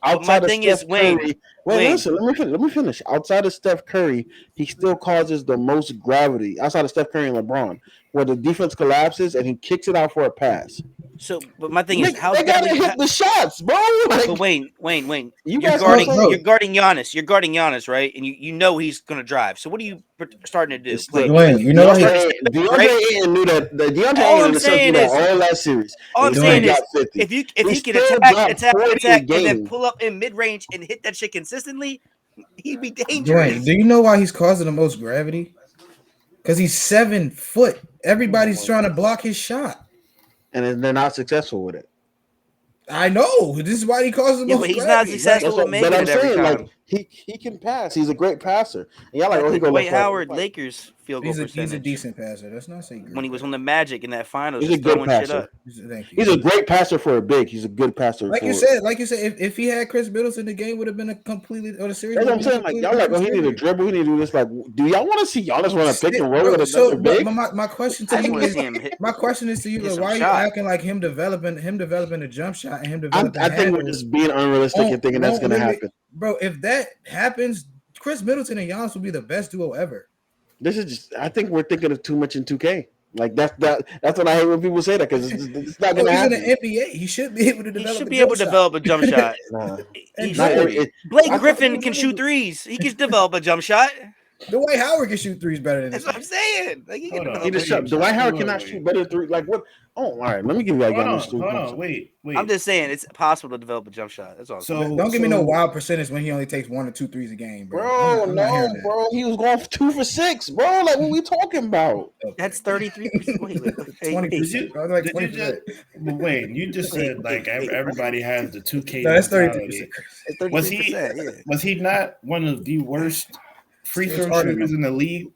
outside of thing Steph is, Wayne, Curry. Wayne. Listen, let me finish. Outside of Steph Curry, he still causes the most gravity. Outside of Steph Curry and LeBron, where the defense collapses and he kicks it out for a pass. So, but my thing is, how they gotta deadly? hit the shots, bro. Like, But Wayne, you you're guys guarding, also- you're guarding Giannis. You're guarding Giannis, right? And you know he's going to drive. So what are you starting to do? It's Play- Dwayne, you know what DeAndre right? Ayton knew that. DeAndre All Ayton I'm saying knew that is- all that series. All I'm And he saying is, got 50. if you He can still attack, dropped 40 a and then game. pull up in mid range and hit that shit consistently, he'd be Dwayne, dangerous. do you know why he's causing the most gravity? Because he's 7 foot. Everybody's trying to block his shot. And then they're not successful with it. I know. This is why he causes the Yeah, most but he's not gravity. successful. That's what, making but I'm it every saying, time. like, He can pass. He's a great passer. And y'all I like, oh, he think go Dwight left, right. Howard, Lakers field goal He's a percentage decent passer. That's not say when great. he was on the Magic in that finals, He's a just good throwing shit passer. up. Thank you. He's a great passer for a big. He's a good passer Like for. you said, if he had Chris Middleton, the game would have been a completely, or the series That's would what have I'm been a saying. Like completely y'all like, oh, different he need to series. dribble. He need to do this. Like, do y'all want to see Giannis run a pick and roll with Bro, another big? my question to I just you want to is, see him hit, my question is to you, hit like, some why are you shot. acting like him developing a jump shot and him developing I think we're handles just being unrealistic and thinking that's won't gonna limit, happen. bro? If that happens, Chris Middleton and Giannis will be the best duo ever. This is just. I think we're thinking of too much in 2K. Like that's what I hate when people say that because it's not Bro, gonna he's in the happen. NBA. He should be able to He develop should a be able jump to shot. develop a jump shot. Nah, He not should. every, Blake I thought Griffin can shoot threes. He can develop a jump shot. Dwight Howard can shoot threes better than That's this what I'm man. saying. Like he can Hold he on, develop a just jump shot. wait, shot. Dwight Howard wait, cannot wait. shoot better three. Like what? Oh, all right. Let me give you like Giannis three Hold points. on, wait. I'm just saying it's possible to develop a jump shot. That's all I'm saying. Don't give me no wild percentage when he only takes 1 or 2 threes a game, bro. Bro, I'm not no, hearing that. bro. He was going 2 for 6, bro. Like what we talking about? Okay. That's 33%. Wait. 20%. Bro, like Did you 20%. just? But wait, you just said like everybody has the 2K No, that's 33%. mentality. It's Was he 33%. Yeah. was he not one of the worst free It's throw harder shooters than- in the league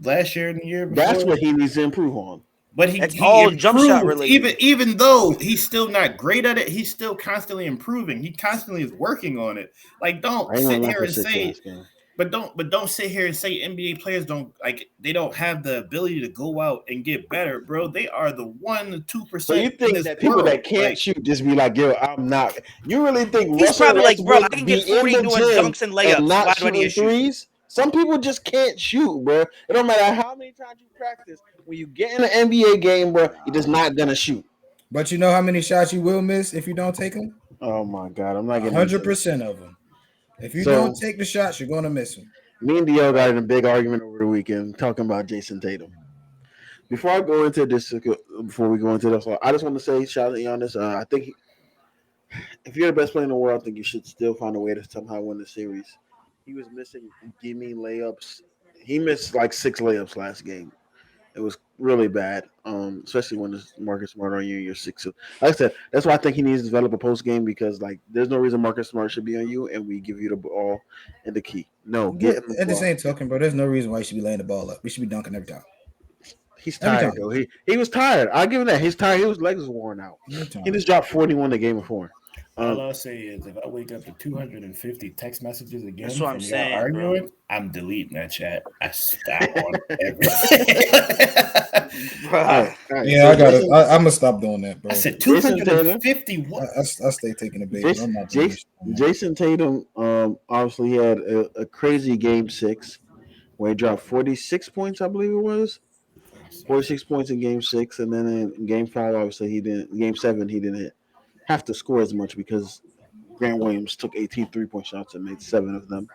last year and the year That's before? what he needs to improve on. But That's he all jump shot improved related. even though he's still not great at it, he's still constantly improving. He constantly is working on it. Like don't I ain't sit went 9 here for and 6 say last game. but don't sit here and say NBA players don't like they don't have the ability to go out and get better, bro. They are the 1 to 2% So you in think this that people world. that can't Like, shoot just be like, yo, I'm not. You really think He's Russell probably like, bro, I Westbrook can be get in 40 the doing gym dunks and and layups. not Why do I need shooting to shoot? threes? Some people just can't shoot, bro. It don't matter how many times you practice. When you get in an NBA game, bro, you're just not gonna shoot. But you know how many shots you will miss if you don't take them? Oh my god, I'm not getting into it. 100% of them. If you So don't take the shots, you're going to miss them. me and DL got in a big argument over the weekend talking about Jason Tatum. Before I go into this, before we go into this, I just want to say, shout out to Giannis. I think if you're the best player in the world, I think you should still find a way to somehow win the series. He was missing gimme layups. He missed like 6 layups last game. It was really bad, especially when it's Marcus Smart on you. You're 6. Like I said, that's why I think he needs to develop a post game because like there's no reason Marcus Smart should be on you, and we give you the ball and the key. No, get But in the at the ball. same token, bro, there's no reason why you should be laying the ball up. We should be dunking every time. He's Every tired time. though. He was tired. I give him that. He's tired. His legs was worn out. Every time. He just dropped 41 the game before. all I'll say is if I wake up to 250 text messages again That's what I'm from y'all saying, bro. arguing, I'm deleting that chat. I stop on everything. Bruh. All right, Yeah, so I got it. Jason, I'm gonna stop doing that, bro. I said Jason Tatum. 250 what? I stay taking the bait. Bro. I'm not doing this. Jason Tatum, obviously he had a crazy game 6 where he dropped 46 points, I believe it was. 46 points in game 6, and then in game 5, obviously he didn't. Game 7, he didn't have to score as much because Grant Williams took 18 3-point shots and made 7 of them.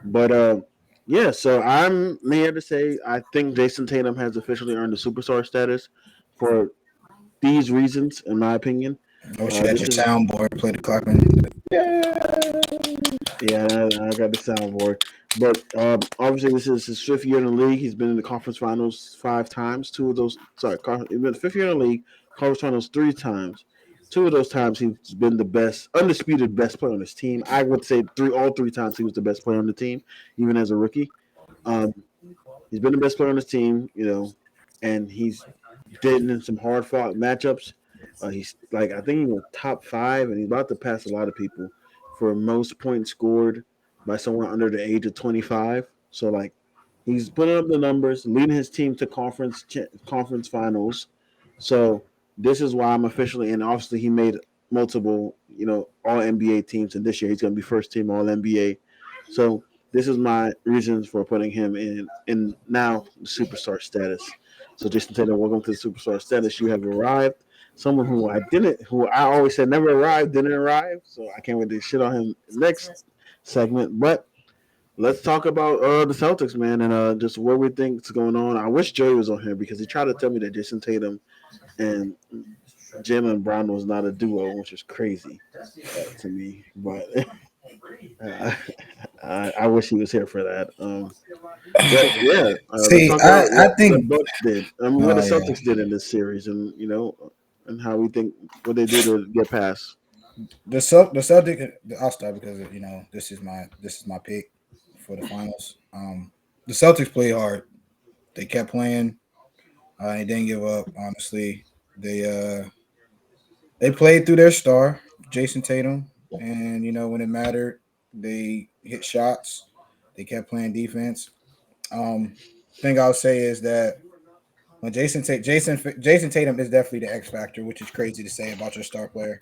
But yeah, so I'm here to say I think Jason Tatum has officially earned the superstar status for these reasons, in my opinion. I wish you had This your is soundboard play the clock. Man. yeah, I got the soundboard. But obviously, this is his 5th year in the league. He's been in the conference finals 5 times. He's been 5th year in the league, conference finals 3 times. 2 of those times he's been the best, undisputed best player on his team. I would say all 3 times he was the best player on the team, even as a rookie. Um, he's been the best player on his team, and he's been in some hard fought matchups. He's like I think he went top 5, and he's about to pass a lot of people for most points scored by someone under the age of 25. So like he's putting up the numbers, leading his team to conference finals. So this is why I'm officially, and obviously he made multiple, all NBA teams, and this year he's going to be first team all NBA. So this is my reasons for putting him in now superstar status. So Jason Tatum, welcome to the superstar status. You have arrived. Someone who I always said never arrived, didn't arrive. So I can't wait to shit on him next segment. But let's talk about the Celtics, man, and just what we think is going on. I wish Joey was on here because he tried to tell me that Jason Tatum and Jalen Brown was not a duo, which is crazy to me. But I wish he was here for that. But yeah, See, let's talk about I what think. the Bucks did. What the Yeah. Celtics did in this series, and and how we think what they did to get past. The Celtic. I'll start because this is my pick for the finals. The Celtics played hard. They kept playing. They didn't give up. Honestly, they played through their star, Jason Tatum, and when it mattered, they hit shots. They kept playing defense. Thing I'll say is that when Jason Tatum is definitely the X factor, which is crazy to say about your star player.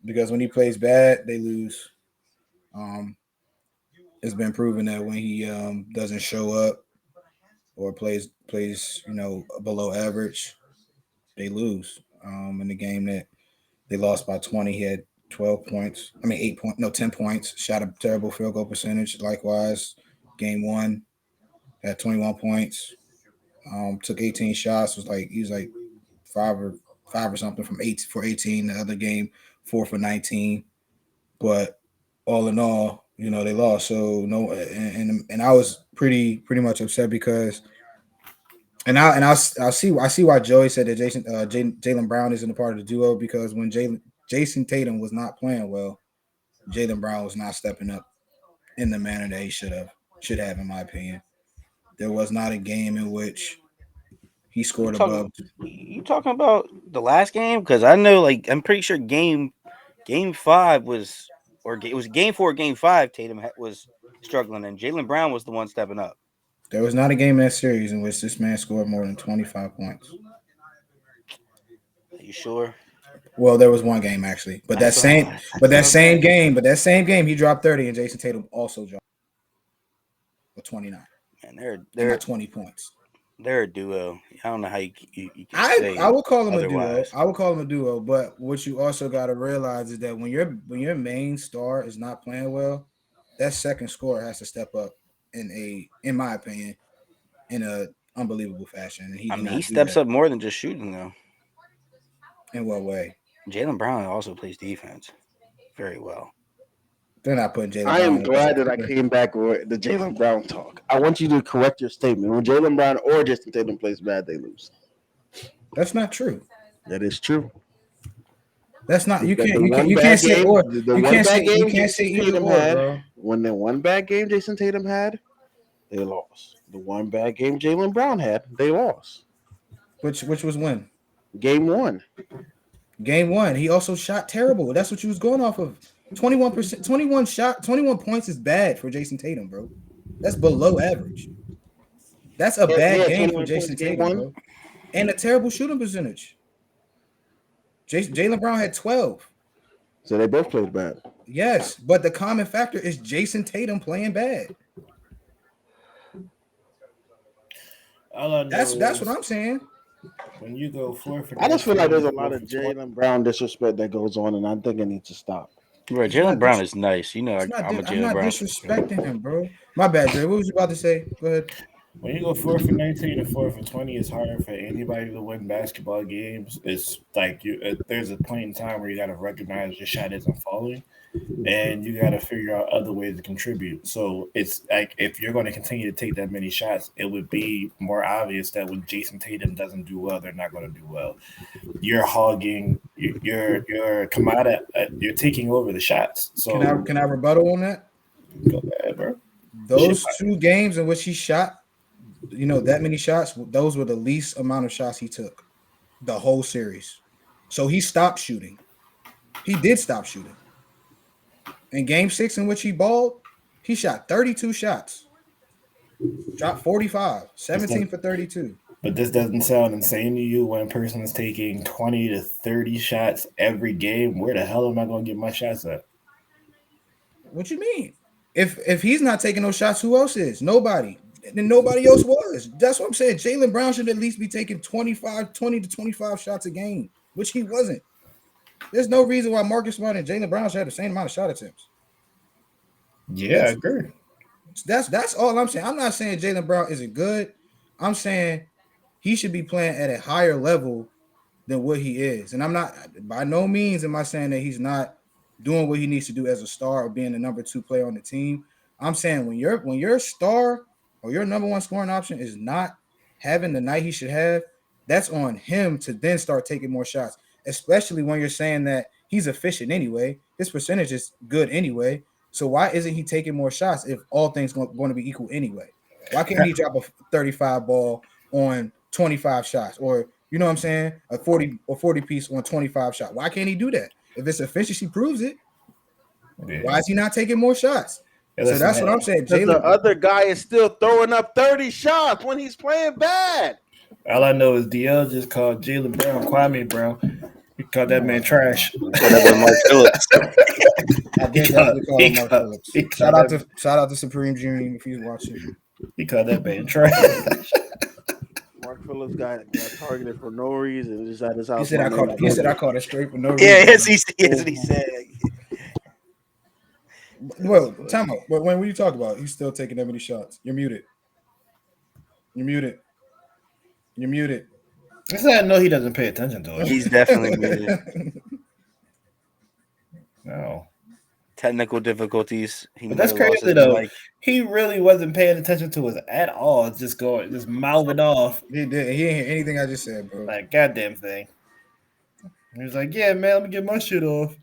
Because when he plays bad, they lose. Um, it's been proven that when he doesn't show up or plays below average, they lose. In the game that they lost by 20, he had 12 points. I mean 8 point no 10 points. Shot a terrible field goal percentage. Likewise, game one had 21 points. Took 18 shots. He was like five or five or something from 8 for 18. The other game 4 for 19. But all in all, they lost. So no, and I was pretty much upset because I see why Joey said that Jalen Brown isn't a part of the duo because when Jason Tatum was not playing well, Jalen Brown was not stepping up in the manner that he should have in my opinion. There was not a game in which he You scored talking above. you talking about the last game? Because I know, like, I'm pretty sure game 5 was, it was game 4, game 5. Tatum was struggling, and Jalen Brown was the one stepping up. There was not a game in that series in which this man scored more than 25 points. Are you sure? Well, there was one game actually, but that That's what same, I, but that's what that I was same saying. game, but that same game, he dropped 30, and Jason Tatum also dropped 29, Man, they're and not they're 20 points. they're a duo. I don't know how you can I say would call him a duo. otherwise. I would call him a duo. But what you also got to realize is that when your main star is not playing well, that second scorer has to step up in my opinion, in a unbelievable fashion, and he I did mean, he not do steps that. up more than just shooting though. In what way? Jalen Brown also plays defense very well. They're not putting Jalen I Brown am on the best glad that I defender. came back with the Jalen Brown talk. I want you to correct your statement. When Jalen Brown or Jason Tatum plays bad, they lose. That's not true. That is true. That's not. You The, can't. the You can't. one You can't bad say game, or. the You one can't say. bad You game can't say Jason either Tatum or, had, bro. when the one bad game Jason Tatum had, they lost. The one bad game Jalen Brown had, they lost. Which was when Game one. game one. He also shot terrible. That's what you was going off of. 21%, 21 points is bad for Jason Tatum, bro. That's below average. That's a He bad had game for 21 points Jason game Tatum, one. bro. And a terrible shooting percentage. Jalen Brown had 12. So they both played bad. Yes, but the common factor is Jason Tatum playing bad. All I That's know what is I'm saying. when you go 4 for I just feel like 19 there's and a lot four of for 20. Jalen Brown disrespect that goes on, and I think it needs to stop. Bro, It's Jalen not Brown dis- is nice. You know, it's not I'm a I'm Jalen not Brown supporter. disrespecting him, bro. My bad, Dre. What was you about to say? Go ahead. When you go 4 for 19 and 4 for 20, it's hard for anybody to win basketball games. It's like there's a point in time where you got to recognize your shot isn't falling, and you got to figure out other ways to contribute. So it's like if you're going to continue to take that many shots, it would be more obvious that when Jason Tatum doesn't do well, they're not going to do well. You're hogging, you're commodity, you're taking over the shots. Can I So can I rebuttal on that? go ahead, bro. Shit. Those two games in which he shot, that many shots, those were the least amount of shots he took the whole series. So he stopped shooting. He did stop shooting. In game 6 in which he balled, he shot 32 shots, dropped 45, This does, 17 for 32. but this doesn't sound insane to you when a person is taking 20 to 30 shots every game. Where the hell am I going to get my shots at? What you mean? If he's not taking those shots, who else is? Nobody. Then nobody else was. That's what I'm saying. Jalen Brown should at least be taking 20 to 25 shots a game, which he wasn't. There's no reason why Marcus Smart and Jalen Brown should have the same amount of shot attempts. Yeah, I That's agree. that's all I'm saying. I'm not saying Jalen Brown isn't good. I'm saying he should be playing at a higher level than what he is. And I'm not by no means am I saying that he's not doing what he needs to do as a star or being the number 2 player on the team. I'm saying when your star or your number 1 scoring option is not having the night he should have, that's on him to then start taking more shots. Especially when you're saying that He's efficient anyway. His percentage is good anyway. So why isn't he taking more shots if all things going to be equal anyway? Why can't he drop a 35 ball on 25 shots, or you know what I'm saying, a 40 piece on 25 shots? Why can't he do that? If it's efficiency proves it, why is he not taking more shots? So that's what I'm saying. Because the other guy is still throwing up 30 shots when he's playing bad. All I know is DL just called Jaylen Brown Kwame Brown. He called that man trash. That boy Mark Phillips. I did definitely call him Mark Phillips. Shout out to Supreme Junior if he's watching. He called that man trash. Mark Phillips got targeted for no reason. Just at his house. He said I called it straight for no reason. Yeah, yes, he said. Well, time out. But when you talk about, he's still taking that many shots. You're muted. I said I know he doesn't pay attention to it. He's definitely muted. No. Technical difficulties. But that's crazy though. He really wasn't paying attention to us at all. Just mouthing off. He did. He didn't hear anything I just said, bro. Like goddamn thing. He was like, "Yeah, man, let me get my shit off."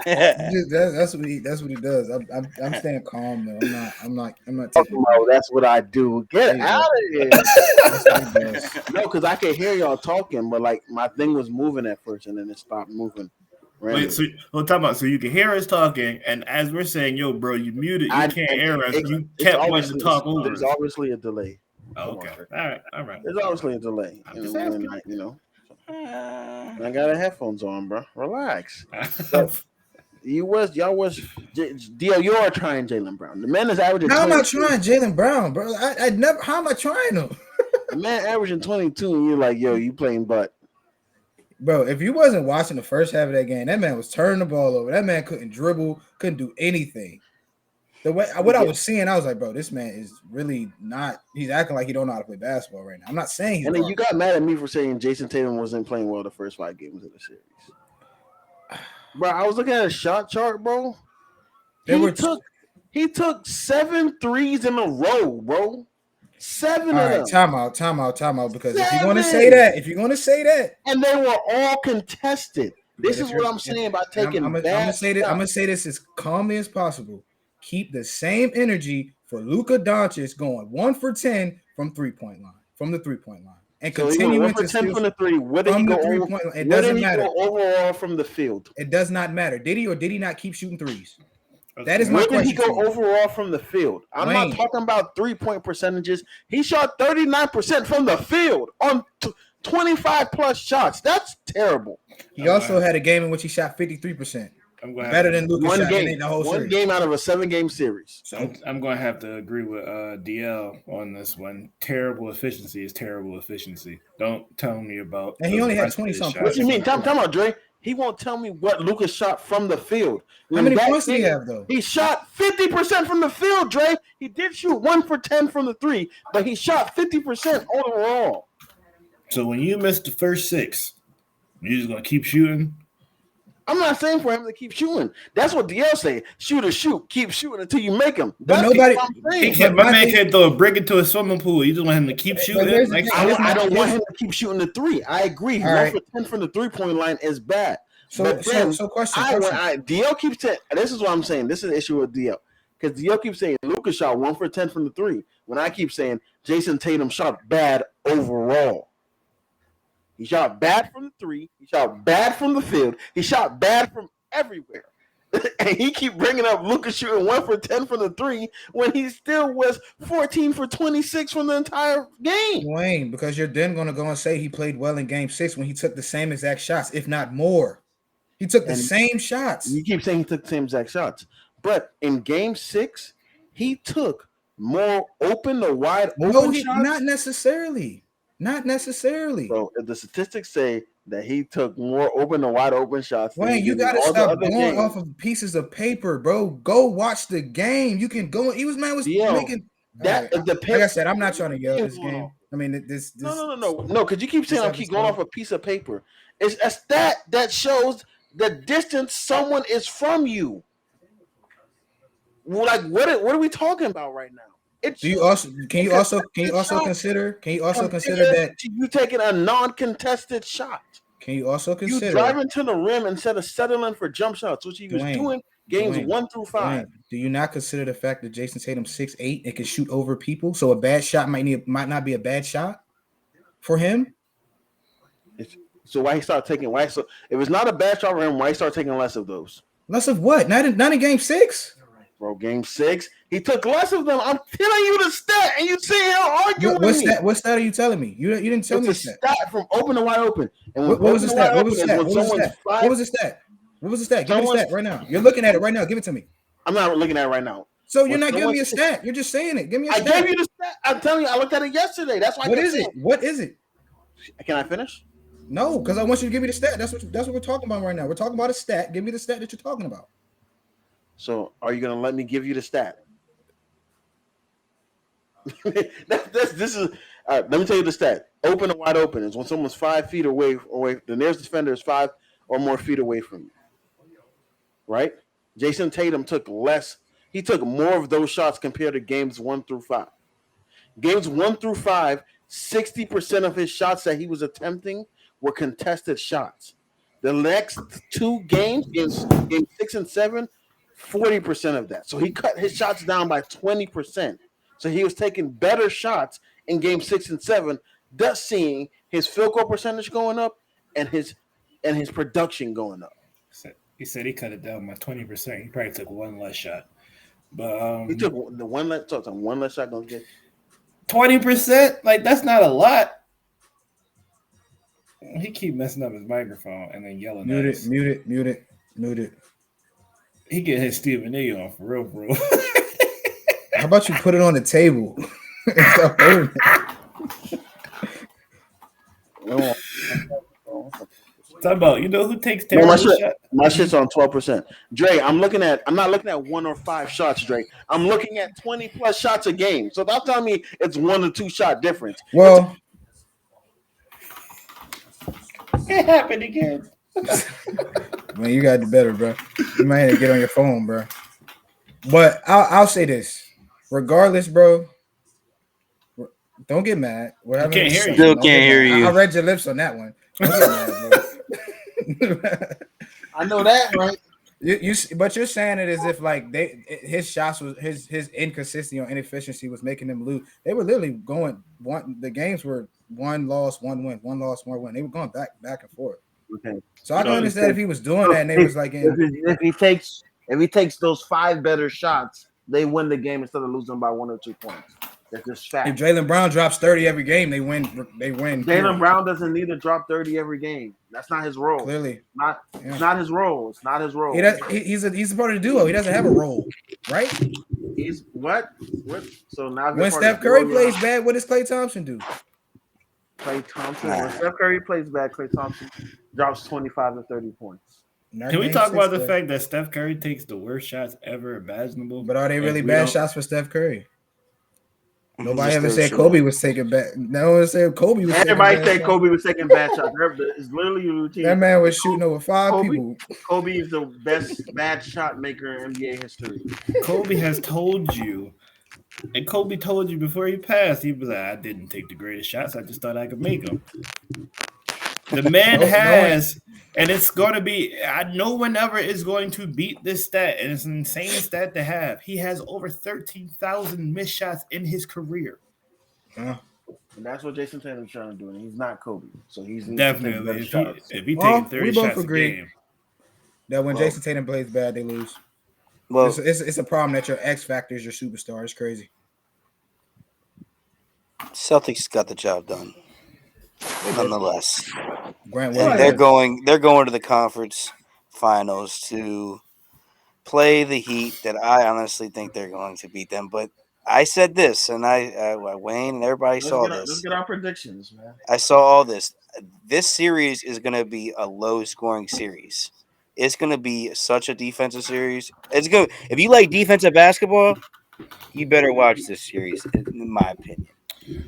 That's what he does. I'm staying calm though. I'm not taking that's what I do. Get out of here. No, because I can hear y'all talking, but like my thing was moving at first and then it stopped moving. Wait, so you can hear us talking, and as we're saying, "Yo, bro, you muted. You can't hear us. You kept wanting to talk over." There's obviously a delay. Oh, okay. All right. There's obviously a delay. I got headphones on, bro. Relax. Y'all was DL. You are trying Jaylen Brown. The man is averaging. How am I trying Jaylen Brown, bro? I never. How am I trying him? The man averaging 22, and you're like, yo, you playing butt. Bro, if you wasn't watching the first half of that game, that man was turning the ball over. That man couldn't dribble, couldn't do anything. I was seeing, I was like, bro, this man is really not. He's acting like he don't know how to play basketball right now. I'm not saying. And then you got mad at me for saying Jason Tatum wasn't playing well the first 5 games of the series. Bro, I was looking at a shot chart, bro. He took 7 threes in a row, bro. 7 all of them. Right, time out. Because 7. if you're going to say that, and they were all contested. This is what I'm saying about taking. I'm gonna say this as calmly as possible. Keep the same energy for Luka Doncic going 1 for 10 from the 3-point line, and so continuing to 10 from the 3. What did he go over? It doesn't matter. Overall from the field, it does not matter. Did he or did he not keep shooting threes? That is my question. Where did he go overall from the field? I'm not talking about 3-point percentages. He shot 39% from the field on 25 plus shots. That's terrible. He also had a game in which he shot 53%. Better than Luka shot in the whole series. One game out of a 7-game series. So I'm going to have to agree with DL on this one. Terrible efficiency is terrible efficiency. Don't tell me about. And he only had 20-something. What do you mean? Come on, Dre. He won't tell me what Luka shot from the field. How many points did he have, though? He shot 50% from the field, Dre. He did shoot 1 for 10 from the 3, but he shot 50% overall. So when you miss the first 6, you're just going to keep shooting? I'm not saying for him to keep shooting. That's what DL say. Shoot, keep shooting until you make him. But nobody. My man can't throw a brick into a swimming pool. You just want him to keep shooting. I don't want him to keep shooting the 3. I agree. 1 for 10 from the 3-point line is bad. So question. DL keeps saying. This is what I'm saying. This is the issue with DL because DL keeps saying Luka shot 1 for 10 from the 3. When I keep saying Jason Tatum shot bad overall. He shot bad from the 3. He shot bad from the field. He shot bad from everywhere. And he keep bringing up Luka shooting 1 for 10 from the 3 when he still was 14 for 26 from the entire game. Wayne, because you're then going to go and say he played well in Game 6 when he took the same exact shots, if not more. He took the same shots. You keep saying he took the same exact shots. But in Game 6, he took more open or wide open shots. Not necessarily. So if the statistics say that he took more open or wide open shots, Wayne, you got to stop going off of pieces of paper, bro. Go watch the game. You can go. Making that. Right. Like I said, I'm not trying to yell this game. I mean, this. No. Because you keep saying I keep going off a piece of paper. It's a stat that shows the distance someone is from you. Like what are we talking about right now? Can you also consider that you taking a non-contested shot? Can you also You consider driving to the rim instead of settling for jump shots, which he was Dwayne? doing games Dwayne, 1 through 5. Dwayne, do you not consider the fact that Jason Tatum's 6'8" and can shoot over people? So a bad shot might not be a bad shot for him. So why he started taking? Why so? If it's not a bad shot for him, why he start taking less of those? Less of what? Not in game 6. Bro, game 6, he took less of them. I'm telling you the stat, and you sit here arguing with me. What stat are you telling me? You didn't tell me It's a stat from open to wide open. And What was the stat? What was the stat? When someone's five, What was the stat? What was the stat? Give me the stat right now. You're looking at it right now. Give it to me. I'm not looking at it right now. So you're not giving me a stat. You're just saying it. Give me a stat. I gave you the stat. I'm telling you, I looked at it yesterday. That's why. What is it? What is it? Can I finish? No, because I want you to give me the stat. That's what we're talking about right now. We're talking about a stat. Give me the stat that you're talking about. So, are you gonna let me give you the stat? This is. Let me tell you the stat. Open and wide open is when someone's 5 feet away. The nearest defender is 5 or more feet away from you. Right? Jason Tatum took less. He took more of those shots compared to games 1 through 5. Games 1 through 5, 60% of his shots that he was attempting were contested shots. The next 2 games, game 6 and 7, 40% of that. So he cut his shots down by 20%. So he was taking better shots in game 6 and 7, thus seeing his field goal percentage going up and his production going up. He said he cut it down by 20%. He probably took one less shot. But he took the one less shot gonna get 20%. Like that's not a lot. He keep messing up his microphone and then yelling at us. Mute it. He get his Stephen A on for real. How about you put it on the table and stop holding it? Talk about who takes terrible shots. My shit's on 12%. Dre, I'm not looking at 1 or 5 shots, Dre. I'm looking at 20 plus shots a game. So that's telling me it's 1 or 2 shot difference. Well, it happened again. Man, you got to do better, bro. You might have to get on your phone, bro. But I'll say this. Regardless, bro, don't get mad. I can't hear you. Still can't hear you. I read your lips on that one. Don't get mad, bro. I know that, right? But you're saying it as if like his shots was his inconsistency or inefficiency was making them lose. They were literally going the games were 1 loss, 1 win, 1 loss, 1 win. They were going back and forth. Okay. So I can understand if he was doing that and they was like if he takes those 5 better shots, they win the game instead of losing by 1 or 2 points. That's just fact. If Jaylen Brown drops 30 every game, they win. Jaylen Brown doesn't need to drop 30 every game. That's not his role. Clearly, it's not his role. It's not his role. He's a part of the duo. He doesn't have a role, right? He's what? So now when Steph Curry plays bad, what does Klay Thompson do? Klay Thompson. When Steph Curry plays bad, Klay Thompson drops 25 to 30 points. Can we talk about the fact that Steph Curry takes the worst shots ever imaginable? But are they really bad shots for Steph Curry? Nobody ever said Kobe was taking bad. No one said Kobe was. Everybody said Kobe was taking bad shots. It's literally a routine. That man was shooting over 5 people. Kobe is the best bad shot maker in NBA history. Kobe has told you, and Kobe told you before he passed, he was like, I didn't take the greatest shots. I just thought I could make them. The man has, and it's going to be, no one ever is going to beat this stat, and it's an insane stat to have. He has over 13,000 missed shots in his career. And that's what Jason Tatum's trying to do, and he's not Kobe. So he's definitely, if he taking 30 shots a game. That when Jason Tatum plays bad, they lose. Well, it's a problem that your X factor is your superstar. It's crazy. Celtics got the job done. Nonetheless, they're going to the conference finals to play the Heat. That I honestly think they're going to beat them. But I said this, and Wayne and everybody saw this. Let's get our predictions, man. I saw all this. This series is going to be a low-scoring series. It's going to be such a defensive series. It's good. If you like defensive basketball, you better watch this series, in my opinion.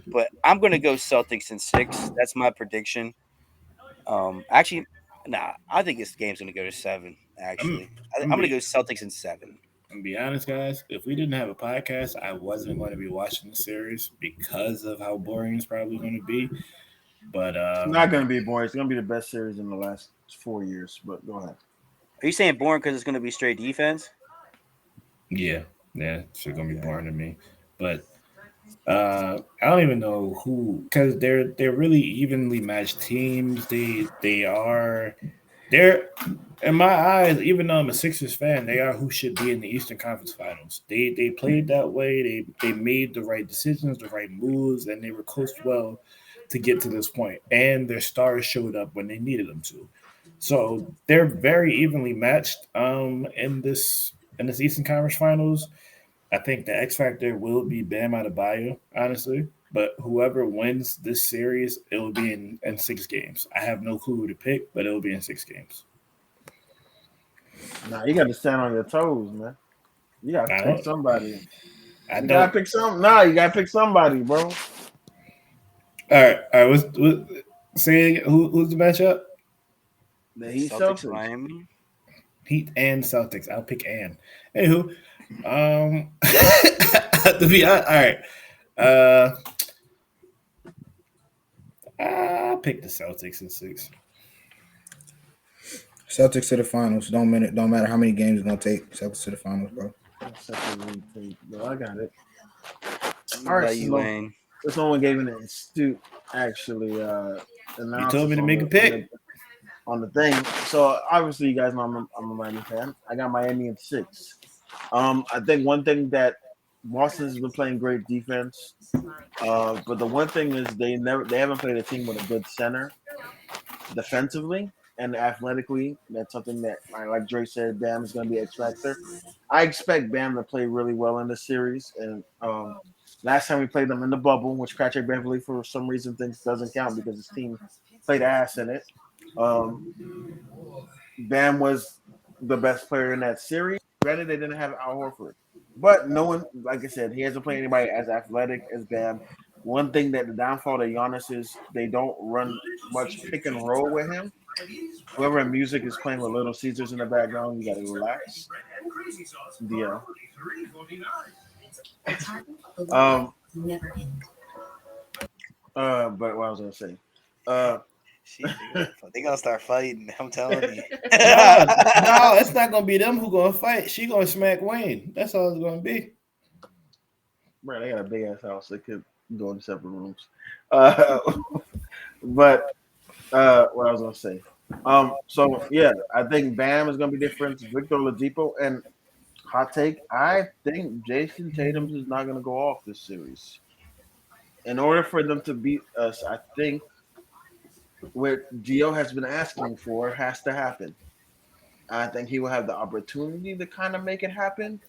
But I'm going to go Celtics in 6. That's my prediction. I think this game's going to go to 7, actually. I'm going to go Celtics in 7. And be honest, guys, if we didn't have a podcast, I wasn't going to be watching the series because of how boring it's probably going to be. But It's not going to be boring. It's going to be the best series in the last 4 years. But go ahead. Are you saying boring because it's going to be straight defense? yeah, it's gonna be boring to me. But I don't even know who because they're really evenly matched teams. They're in my eyes, even though I'm a Sixers fan, they are who should be in the Eastern Conference Finals. They played that way. They made the right decisions, the right moves, and they were coached well to get to this point. And their stars showed up when they needed them to. So they're very evenly matched in this Eastern Conference Finals. I think the X factor will be Bam Adebayo, honestly. But whoever wins this series, it will be in 6 games. I have no clue who to pick, but it will be in 6 games. Nah, you got to stand on your toes, man. You got to I pick don't. somebody. I You got to don't. pick some. Nah, you got to pick somebody, bro. All right. Say who's the matchup? The Heat Celtics, Celtics. Miami. Heat and Celtics. I'll pick Ann. Anywho, to be honest, all right. Uh, I'll pick the Celtics in 6. Celtics to the finals. Don't matter how many games it's gonna take. Celtics to the finals, bro. That's such a weird take. No, I got it. What All right, about you, so Wayne? someone gave an astute actually You told me analysis to on make a the pick. thing. So obviously, you guys know I'm a Miami fan. I got Miami in 6. I think one thing that Boston's been playing great defense. But the one thing is they haven't played a team with a good center defensively and athletically. That's something that like Dre said, Bam is going to be X factor. I expect Bam to play really well in this series. And last time we played them in the bubble, which Patrick Beverly for some reason thinks doesn't count because his team played ass in it. Um, Bam was the best player in that series. Granted, they didn't have Al Horford, but no one, like I said, he hasn't played anybody as athletic as Bam. One thing that the downfall to Giannis is they don't run much pick and roll with him. Whoever in music is playing with Little Caesars in the background, you got to relax. Yeah. Um. But what I was gonna say. Uh. They gonna start fighting. I'm telling you. No, it's not gonna be them who gonna fight. She gonna smack Wayne. That's all it's gonna be. Bro, they got a big ass house. They could go in separate rooms. Uh, but what I was gonna say. So yeah, I think Bam is gonna be different. Victor Oladipo and hot take. I think Jason Tatum is not gonna go off this series. In order for them to beat us, I think what Gio has been asking for has to happen. I think he will have the opportunity to kind of make it happen,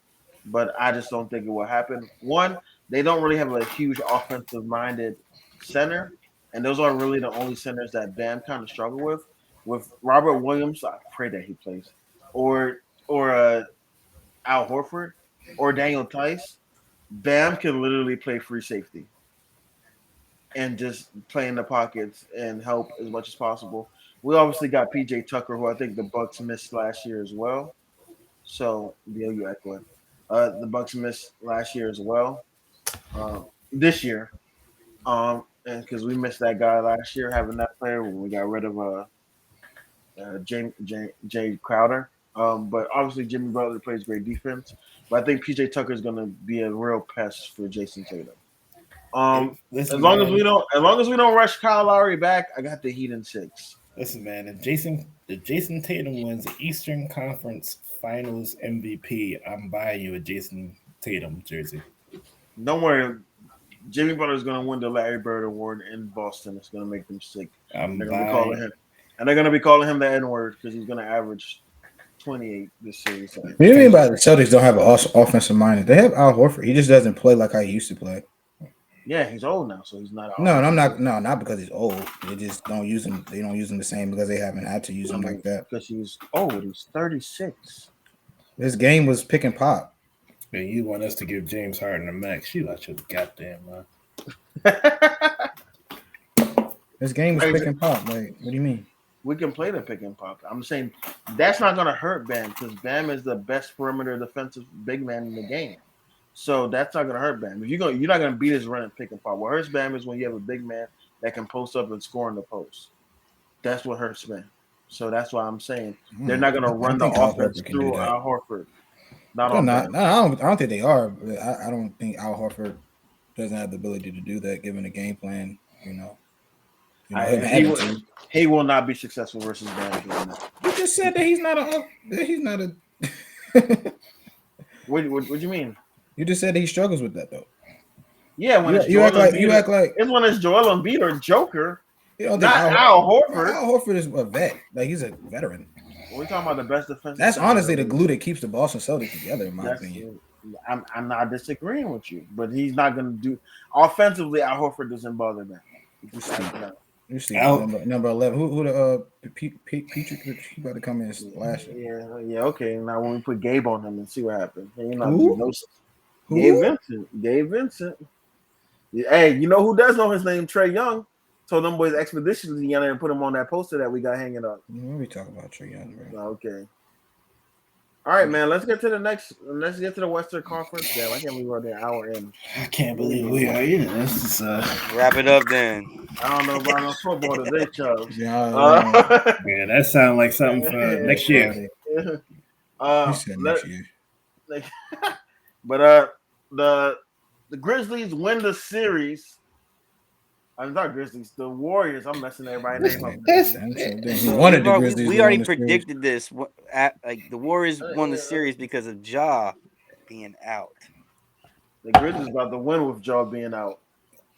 but I just don't think it will happen. One, they don't really have a huge offensive minded center, and those are really the only centers that Bam kind of struggle with. With Robert Williams, I pray that he plays, or Al Horford, or Daniel Tice. Bam can literally play free safety and just play in the pockets and help as much as possible. We obviously got PJ Tucker, who I think the Bucks missed last year as well. So, Bill, you echoing. The Bucks missed last year as well. This year, and because we missed that guy last year, having that player when we got rid of Jay Crowder. But obviously, Jimmy Butler plays great defense. But I think PJ Tucker is going to be a real pest for Jason Tatum. Listen, man. As long as we don't rush Kyle Lowry back, I got the Heat in 6. Listen, man. If Jason Tatum wins the Eastern Conference Finals MVP, I'm buying you a Jason Tatum jersey. Don't worry, Jimmy Butler is going to win the Larry Bird Award in Boston. It's going to make them sick. I'm They're going to be buying. calling him, and they're going to be calling him the N word because he's going to average 28 this series. What do you mean by the Celtics don't have an offensive minded? They have Al Horford. He just doesn't play like how he used to play. Yeah, he's old now, so he's not. No, and I'm not. No, not because he's old. They just don't use him. They don't use him the same because they haven't had to use him like that. Because he's old. He's 36. His game was pick and pop. Man, you want us to give James Harden a max? You out your goddamn mind. His game was pick and pop. Like, what do you mean? We can play the pick and pop. I'm saying that's not going to hurt Bam because Bam is the best perimeter defensive big man in the game. So that's not going to hurt Bam. If you're not going to beat his run and pick and pop. What hurts Bam is when you have a big man that can post up and score in the post. That's what hurts me. So that's why I'm saying they're not going to I run the think Al offense Horford can do through that. Al Horford. Not They're on not. them. No, I don't think they are. But I don't think Al Horford doesn't have the ability to do that given the game plan. Him having to. He will not be successful versus Bam doing that. You just said that he's not a. That he's not a. What do you mean? You just said that he struggles with that though. Yeah, when it's You Joel act like Embiid, it's when it's Joel Embiid or Joker, you don't think not Al Horford. Al Horford is a vet. Like he's a veteran. We're talking about the best defensive. That's honestly the glue that keeps the Boston Celtics together, in my opinion. I'm not disagreeing with you, but he's not going to do offensively. Al Horford doesn't bother me. You see, number 11. Who the Petrie? He about to come in last year. Yeah. Okay. Now when we put Gabe on him and see what happens. Who? Gabe Vincent. Hey, you know who does know his name? Trae Young. Told them boys expeditiously together and put him on that poster that we got hanging up. What are we talking about, Trae Young? Bro? Okay. All right, man. Let's get to the next. Let's get to the Western Conference. Damn, I can't believe we're an hour in. I can't believe we are. Yeah, let's just wrap it up then. I don't know about no football today, Chubbs. Yeah, that sounds like something for next year. Next year. But the Grizzlies win the series. I'm not Grizzlies. The Warriors. I'm messing everybody's name up. We already predicted this. Like the Warriors won the series because of Ja being out. The Grizzlies about to win with Ja being out.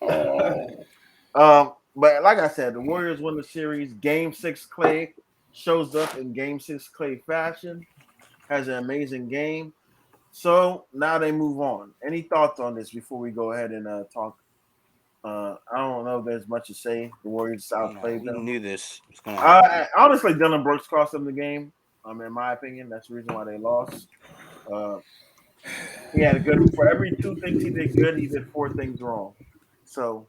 But like I said, the Warriors won the series. Game 6, Clay shows up in Game 6 Clay fashion. Has an amazing game. So now they move on. Any thoughts on this before we go ahead and talk? I don't know if there's much to say. The Warriors outplayed them. We knew this was going to happen. Honestly, Dillon Brooks cost them the game. In my opinion, that's the reason why they lost. He had a good for every 2 things he did good, he did 4 things wrong. So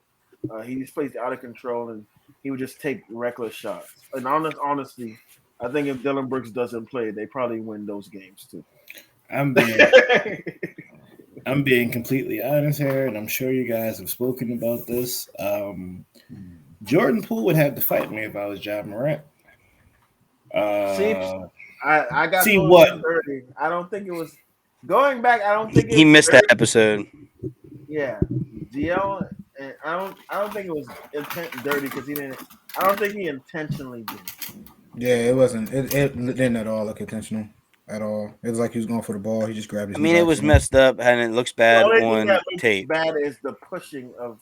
he just plays out of control, and he would just take reckless shots. And honestly, I think if Dillon Brooks doesn't play, they probably win those games too. I'm being completely honest here, and I'm sure you guys have spoken about this. Jordan Poole would have to fight me if I was Ja Morant. I got what? Dirty. I don't think it was going back. I don't think he missed dirty. That episode. Yeah, DL. And I don't think it was dirty because he didn't. I don't think he intentionally did. Yeah, it wasn't. It didn't at all look intentional. At all. It was like he was going for the ball. He just grabbed his it was messed up and it looks bad on tape. Bad is the pushing of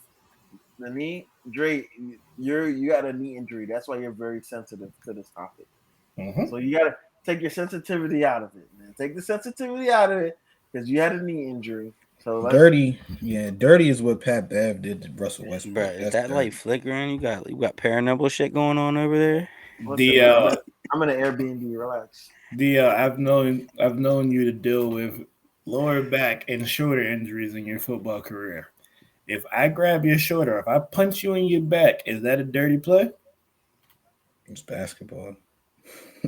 the knee. Dre, you got a knee injury. That's why you're very sensitive to this topic. Mm-hmm. So you got to take your sensitivity out of it, man. Take the sensitivity out of it because you had a knee injury. So dirty is what Pat Bev did to Russell Westbrook. Bro, is that light flickering? You got paranormal shit going on over there? I'm in an Airbnb. Relax. I've known you to deal with lower back and shoulder injuries in your football career. If I grab your shoulder, if I punch you in your back, is that a dirty play? It's basketball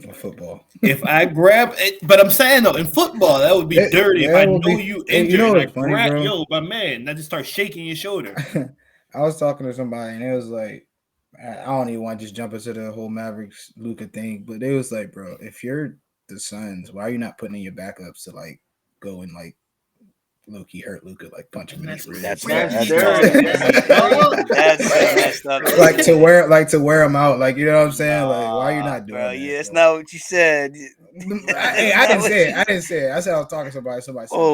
or football. If I grab it, but I'm saying though, in football, that would be dirty. If I know you injured, you know what's funny, bro? My man, I just start shaking your shoulder. I was talking to somebody and it was like, I don't even want to just jump into the whole Mavericks Luka thing, but it was like, bro, if you're the Suns, why are you not putting in your backups to like go and like low-key hurt Luka, like punch him in his ribs? That's messed up. like to wear him out, like, you know what I'm saying? Like, why are you not doing that? Yeah, it's not what you said. I didn't say it. I said I was talking to somebody.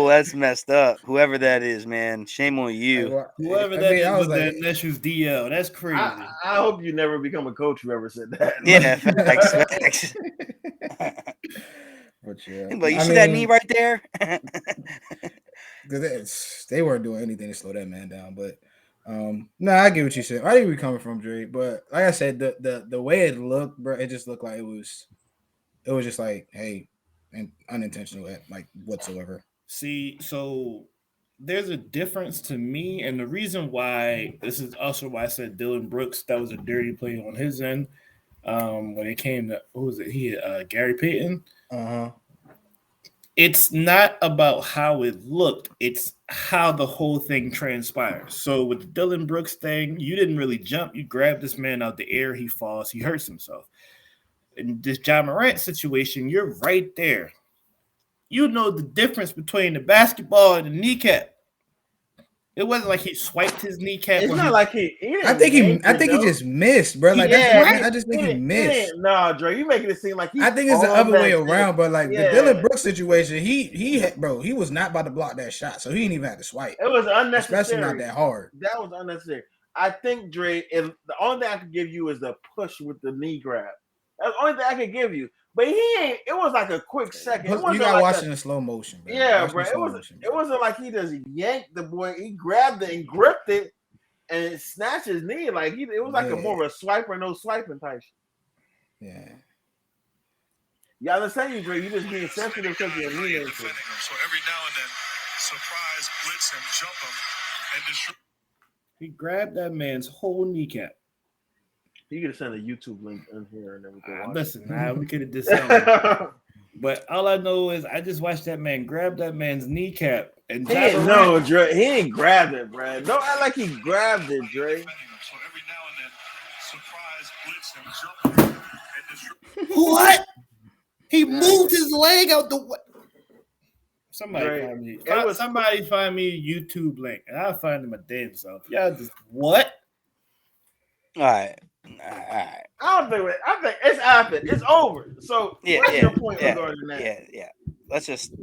That's messed up. Whoever that is, man, shame on you. Like, whoever that is with that Nesh's DL, that's crazy. I hope you never become a coach who ever said that. Yeah, facts. But yeah, but you see that knee right there? They weren't doing anything to slow that man down. But no, I get what you said. I think we're coming from Dre, but like I said, the way it looked, bro, it just looked like it was just like, hey, and unintentional, like whatsoever. See, so there's a difference to me, and the reason why this is also why I said Dillon Brooks, that was a dirty play on his end. When it came to who was it? Gary Payton. Uh-huh. it's not about how it looked, it's how the whole thing transpires. So with the Dylan Brooks thing, you didn't really jump. You grabbed this man out the air, he falls, he hurts himself. In this John Morant situation, you're right there. You know the difference between the basketball and the kneecap. It wasn't like he swiped his kneecap. It's Or not like he I didn't think he yank it, though. just missed, bro. Like Yeah, I just think he missed. Nah, Dre, you making it seem like he. I think it's the on other way that around, shit. but like Yeah. the Dylan Brooks situation, he was not about to block that shot, so he didn't even have to swipe. It was unnecessary. Especially not that hard. That was unnecessary. I think, Dre, the only thing I could give you is the push with the knee grab. That's the only thing I could give you. But he ain't. It was like a quick second. You got watching in slow motion, bro. Yeah, bro. It wasn't like he just yanked the boy. He grabbed it and gripped it and snatched his knee. Like it was like a more of a swipe or no swiping type shit. Yeah. Yeah, I understand you, Dre. You just being sensitive because your knee ain't. So every now and then, surprise, blitz him, jump him, and destroy. he grabbed that man's whole kneecap. You could have sent a YouTube link in here and everything. Listen, we could have did something. But all I know is I just watched that man grab that man's kneecap. And no, Dre. He ain't grabbed it, Brad. Don't act like he grabbed it, Dre. So every now and then, surprise, blitz him, jump him, and destroy. What? He moved his leg out the way. Somebody Dre, find me. Somebody find me a YouTube link, and I'll find him a damn self. Y'all just what? All right. I think it's happened. It's over. So what's your point regarding that? Yeah. Let's just.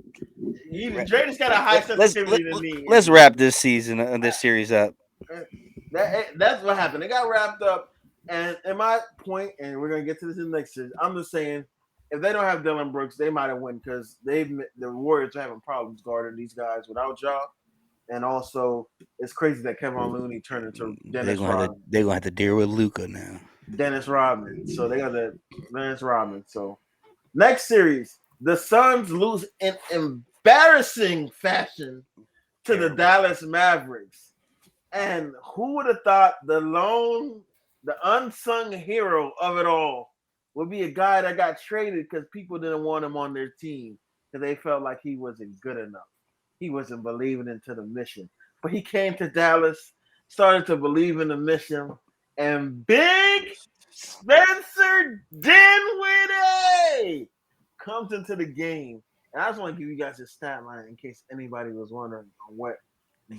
Dre just got a high sensitivity to me. Let's wrap this season, this series up. That's what happened. It got wrapped up, and in my point, and we're gonna get to this in the next series. I'm just saying, if they don't have Dylan Brooks, they might have won because the Warriors are having problems guarding these guys without y'all. And also, it's crazy that Kevin Looney turned into Dennis Rodman. They're going to have to deal with Luka now. Dennis Rodman. So they got the Dennis Rodman. So next series, the Suns lose in embarrassing fashion to the Dallas Mavericks. And who would have thought the unsung hero of it all would be a guy that got traded because people didn't want him on their team because they felt like he wasn't good enough. He wasn't believing into the mission. But he came to Dallas, started to believe in the mission, and big Spencer Dinwiddie comes into the game. And I just want to give you guys a stat line in case anybody was wondering what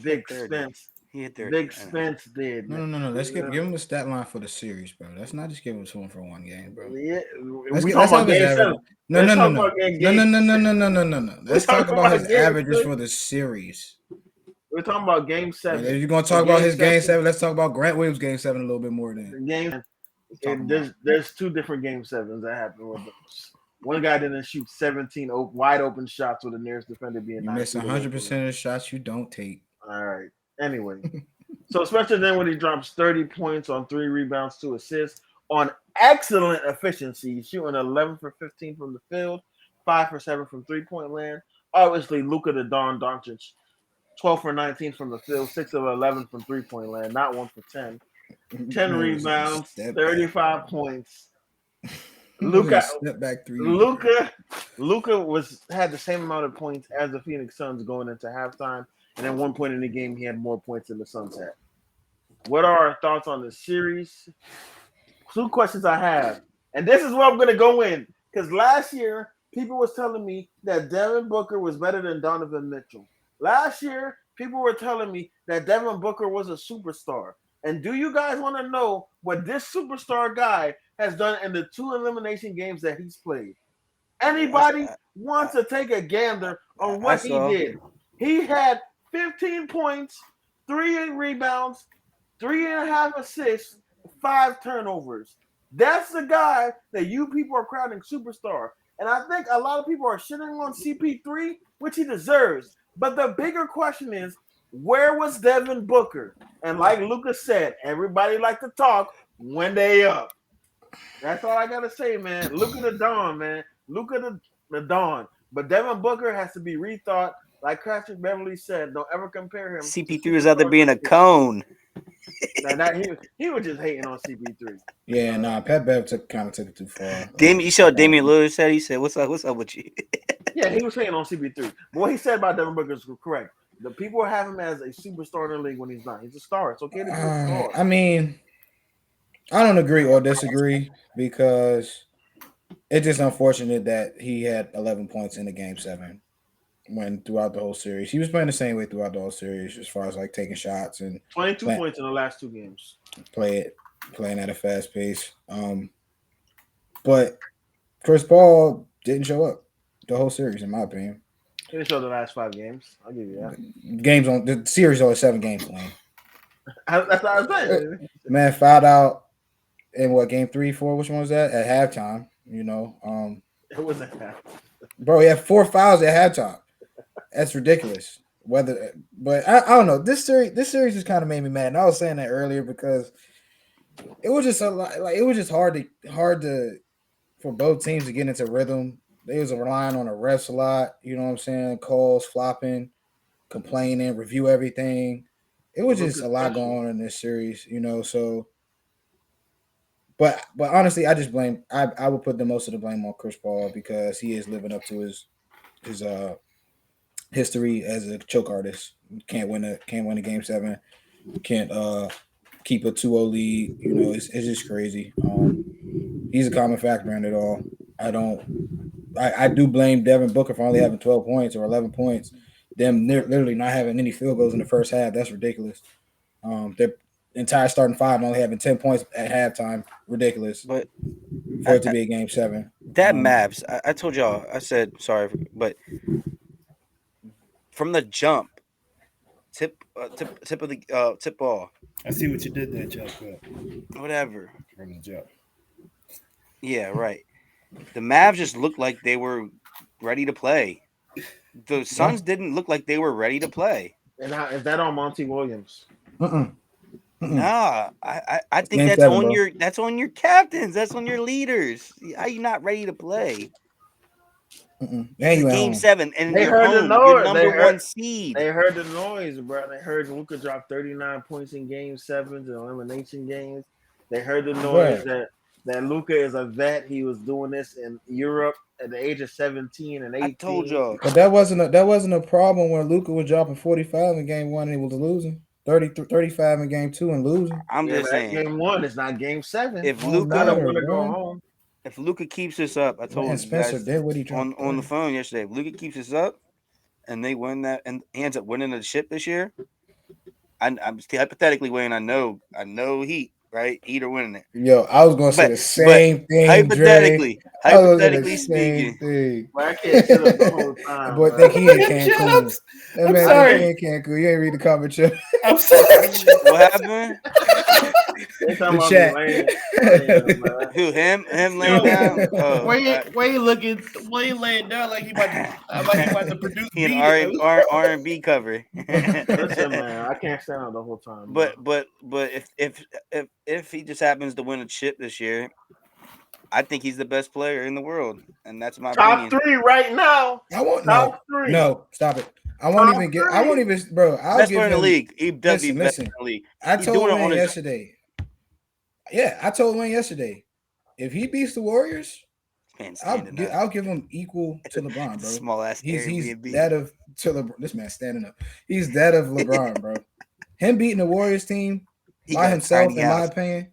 Big Spence did. No. Let's give him a stat line for the series, bro. Let's not just give him to him for one game, bro. Yeah, let's talk about game 7. No. Let's talk about his averages for the series. We're talking about game 7. If you're gonna talk about his game 7, let's talk about Grant Williams' game 7 a little bit more than there's 2 different game 7s that happened with them. One guy didn't shoot 17 wide open shots with the nearest defender being you miss 100% of the shots you don't take. All right. Anyway, so Spencer Dinwiddie drops 30 points on 3 rebounds, 2 assists on excellent efficiency, shooting 11 for 15 from the field, 5 for 7 from 3-point land. Obviously, Luka the Don Doncic, 12 for 19 from the field, 6 of 11 from 3-point land, not 1 for 10. 10 rebounds, 35 points. Luka had the same amount of points as the Phoenix Suns going into halftime. And at one point in the game, he had more points than the Suns had. What are our thoughts on the series? 2 questions I have. And this is where I'm going to go in. Because last year, people was telling me that Devin Booker was better than Donovan Mitchell. Last year, people were telling me that Devin Booker was a superstar. And do you guys want to know what this superstar guy has done in the 2 elimination games that he's played? Anybody wants to take a gander on what he did? He had 15 points, 3 rebounds, 3.5 assists, 5 turnovers. That's the guy that you people are crowning superstar. And I think a lot of people are shitting on CP3, which he deserves. But the bigger question is, where was Devin Booker? And like Lucas said, everybody like to talk when they up. That's all I got to say, man. Luka the Dawn, man. Luka the Dawn. But Devin Booker has to be rethought. Like Patrick Beverly said, don't ever compare him. CP3 was out there being a cone. He was just hating on CP3. Yeah, nah, Pat Bev took it too far. You saw what Damian Lillard said? He said, "What's up with you?" Yeah, he was saying on CB3. But what he said about Devin Booker is correct. The people have him as a superstar in the league when he's not. He's a star. It's okay to be a star. I mean, I don't agree or disagree because it's just unfortunate that he had 11 points in the game 7 when throughout the whole series. He was playing the same way throughout the whole series as far as like taking shots and 22 points in the last 2 games. playing at a fast pace. But Chris Paul didn't show up the whole series, in my opinion. He didn't show the last 5 games. I'll give you that. Games on the series only 7 games, Lane. That's what I was saying. Man fouled out in what game 3, 4? Which one was that? At halftime, you know. It wasn't that. Bro, he had 4 fouls at halftime. That's ridiculous. But I don't know. This series just kind of made me mad. And I was saying that earlier because it was just a lot, like it was just hard to for both teams to get into rhythm. They was relying on the refs a lot, you know what I'm saying? Calls flopping, complaining, review everything. It was just a lot going on in this series, you know. So, but honestly, I just blame. I would put the most of the blame on Chris Paul because he is living up to his history as a choke artist. Can't win a game 7. Can't keep a 2-0 lead. You know, it's just crazy. He's a common factor in it all. I do blame Devin Booker for only having 12 points or 11 points. Them literally not having any field goals in the first half. That's ridiculous. Their entire starting 5 only having 10 points at halftime. Ridiculous. But for it to be a game 7. That Mavs, I told y'all, I said, sorry, but from the jump, tip of the tip ball. I see what you did there, Chuck. Whatever. From the jump. Yeah, right. The Mavs just looked like they were ready to play. The Suns didn't look like they were ready to play. And is that on Monty Williams? Nah, I think Game that's 7, on bro. that's on your captains. That's on your leaders. How you not ready to play? It's game 7, and They you're heard home. the noise. You're number 1 seed. They heard the noise, bro. They heard Luka drop 39 points in game 7s and elimination games. They heard the noise that Luka is a vet. He was doing this in Europe at the age of 17 and 18. I told y'all. But that wasn't a problem when Luka was dropping 45 in game 1 and he was losing. 35 in game 2 and losing. I'm just saying. Game 1 is not game 7. If Luka keeps this up, I told you guys did what he on the phone yesterday. If Luka keeps this up, and they win that, and he ends up winning the ship this year, I'm hypothetically Wayne. I know Heat, right? Heat are winning it. Yo, I was gonna say the same thing. Hypothetically speaking, I can't sit up the whole time. Boy, think he in Cancun. That man sorry. think he in Cancun. You ain't read the comment, Chuck. I'm sorry. what happened? The chat. Who him laying down? Oh, Why you laying down like he about to produce he an R&B cover. Listen, man, I can't stand out the whole time. But if he just happens to win a chip this year, I think he's the best player in the world, and that's my top opinion. 3 right now. I won't top 3. No, stop it. I won't even, bro. I'll Best give player in him, the league. He does be best listen. in the league. I He's told doing it Wayne on yesterday. Yeah, I told Wayne yesterday. If he beats the Warriors, I'll give him equal to LeBron, bro. Small ass. He's that of to LeBron. This man's standing up. He's that of LeBron, bro. Him beating the Warriors team by himself, in my opinion,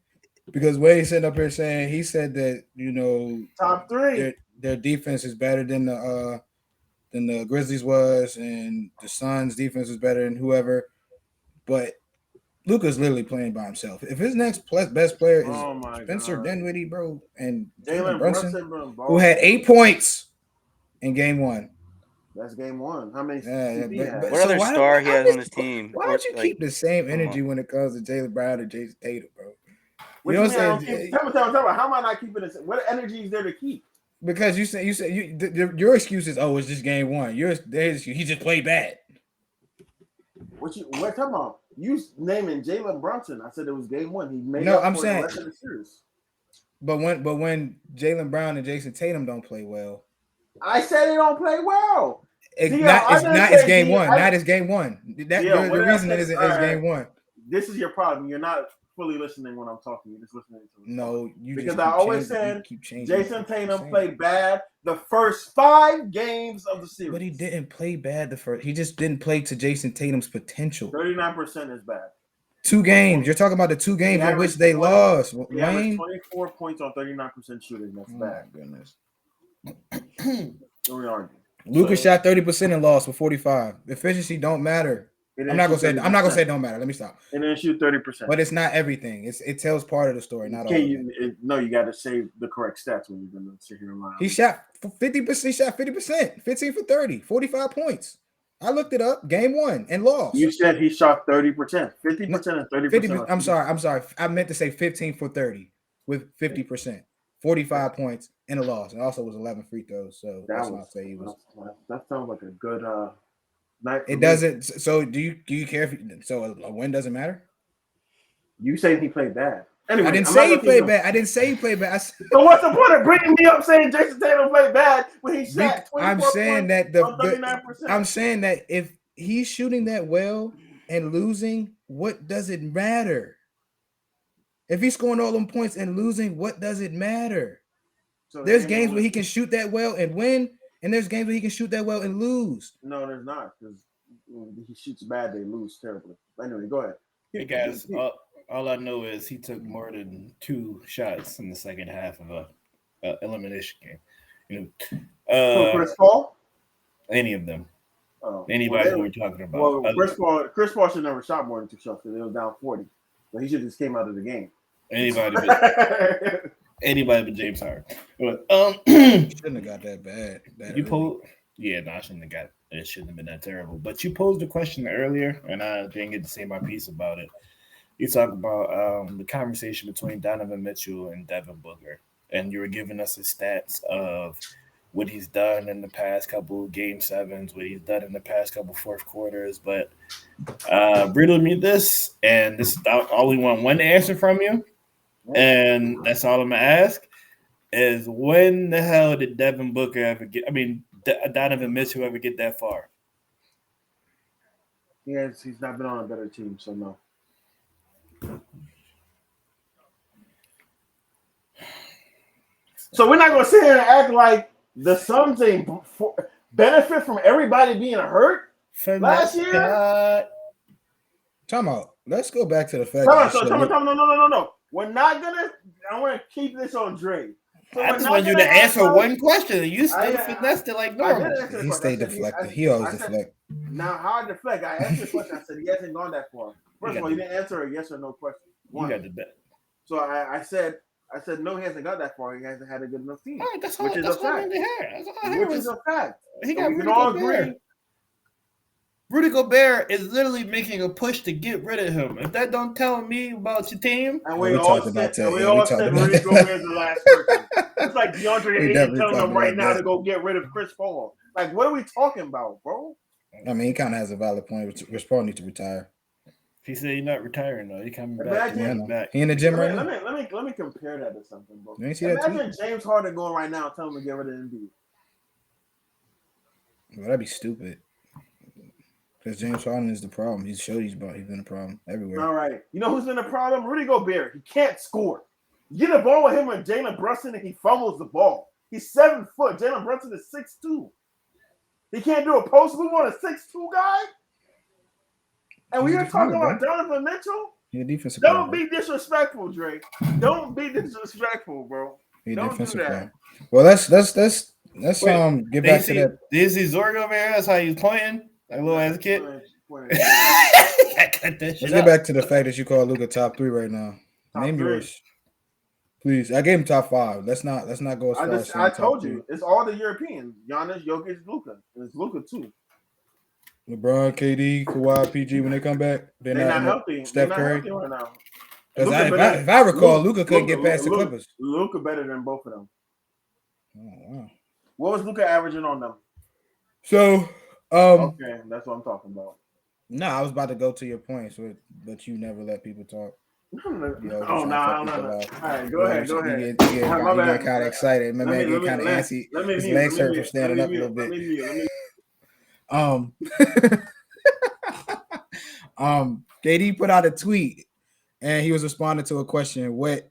because Wayne sitting up here saying he said that top 3. Their defense is better than the Grizzlies was, and the Suns' defense is better than whoever. But Luka's literally playing by himself. If his next best player is Spencer Dinwiddie, bro, and Jalen Brunson, who had 8 points in game 1. That's game 1. How many? What other star he has on his team? Why don't you keep the same energy when it comes to Jaylen Brown and Jason Tatum, bro? You know what I'm saying? Tell me. How am I not keeping this? What energy is there to keep? Because you said your excuse is, it's just game 1. He just played bad. What talking about? You naming Jalen Brunson? I said it was game 1. He made I'm saying. The rest of the series. But when Jaylen Brown and Jason Tatum don't play well, I said they don't play well. It's game 1. Not as game 1. The reason it isn't as game 1. This is your problem. You're not fully listening when I'm talking. You're just listening to me. No, you Because just I keep always changing- said you keep changing Jason what you're Tatum saying. played bad the first 5 games of the series. But he didn't play bad the first. He just didn't play to Jason Tatum's potential. 39% is bad. 2 games. You're talking about the 2 games in which they lost. He averaged Wayne. 24 points on 39% shooting. That's Oh bad. my goodness. Don't we argue? Lucas shot 30% and lost with 45. Efficiency don't matter. I'm not gonna say it don't matter. Let me stop. And then shoot 30%. But it's not everything. It tells part of the story, not all of it. No, you got to say the correct stats when you're going to sit here and lie. He shot 50%. He shot 50%. 15 for 30. 45 points. I looked it up. Game 1 and lost. You said he shot 30%, 50% and 30%. 50. I'm sorry. I meant to say 15 for 30 with 50%. 45 points and a loss. And also was 11 free throws. So that's not say he was. That sounds like a good night. It doesn't. So do you care if so a win doesn't matter? You say he played bad. Anyway, I didn't say he played bad. I didn't say he played bad. So what's the point of bringing me up saying Jason Tatum played bad when he shot 24 I'm saying that on 39%? I'm saying that if he's shooting that well and losing, what does it matter? If he's scoring all them points and losing, what does it matter? So There's games where he can shoot that well and win, and there's games where he can shoot that well and lose. No, there's not, because he shoots bad, they lose terribly. Anyway, go ahead. Hey guys, all I know is he took more than 2 shots in the second half of a elimination game. You know, Chris Paul? Any of them. Oh, Anybody who we're talking about. Well, Chris Paul should never shot more than 2 shots because it was down 40. But he should just came out of the game. Anybody but James Harden. But, shouldn't have got that bad. I shouldn't have got it. Shouldn't have been that terrible. But you posed a question earlier, and I didn't get to say my piece about it. You talk about the conversation between Donovan Mitchell and Devin Booker, and you were giving us the stats of what he's done in the past couple Game 7s, what he's done in the past couple fourth quarters. But riddle me this, and this I only want one answer from you, and that's all I'm gonna ask is when the hell did Devin Booker ever get? I mean, Donovan Mitchell ever get that far? He's not been on a better team, so no. So we're not gonna sit here and act like the Suns ain't benefit from everybody being hurt last year. Time out. Let's go back to the fact. No. We're not gonna. I want to keep this on Dre. So I just want you to answer one question, and you still finessed it like normal. He stayed deflected. He always deflect. Now, how I deflect? I asked you a question. I said he hasn't gone that far. First of all, you didn't answer a yes or no question. You got the bet. So I said no, he hasn't got that far. He hasn't had a good enough team. All right, that's which is a fact. Which is a fact. He got we can all agree. Rudy Gobert is literally making a push to get rid of him. If that don't tell me about your team, and we all said Rudy Gobert is the last person. It's like DeAndre Ayton telling them right now to go get rid of Chris Paul. Like, what are we talking about, bro? I mean, he kind of has a valid point. Chris Paul needs to retire. He said he's not retiring though. He coming back. He in the gym right now. Let me compare that to something, bro. You ain't see that Imagine James Harden going right now and telling him to get rid of Embiid. Well, that'd be stupid. Because James Harden is the problem. He's showed he's been a problem everywhere. All right. You know who's been a problem? Rudy Gobert. He can't score. You get a ball with him and Jalen Brunson and he fumbles the ball. He's 7 foot. Jalen Brunson is 6'2". He can't do a post move on a 6'2" guy? And we are talking about Donovan Mitchell? He's a defensive Don't be disrespectful, Drake. Don't be disrespectful, bro. Don't do that. Well, let's get back to that. Is he Zorg over here? That's how he's playing? Like a little ass kid. Let's get back to the fact that you call Luka top 3 right now. Name yours, please. I gave him top 5. Let's not go as far as I told you it's all the Europeans. Giannis, Jokic, Luka. It's Luka too. LeBron, KD, Kawhi, PG. When they come back, they're not healthy. Steph Curry right now. If I recall, Luka couldn't get past the Clippers. Luka better than both of them. Oh wow! What was Luka averaging on them? So. Okay, that's what I'm talking about. No, I was about to go to your point, but you never let people talk. No. All right, go ahead. You get kind of excited. My man get kind of antsy. His legs hurt from standing up a little bit. KD put out a tweet, And he was responding to a question. What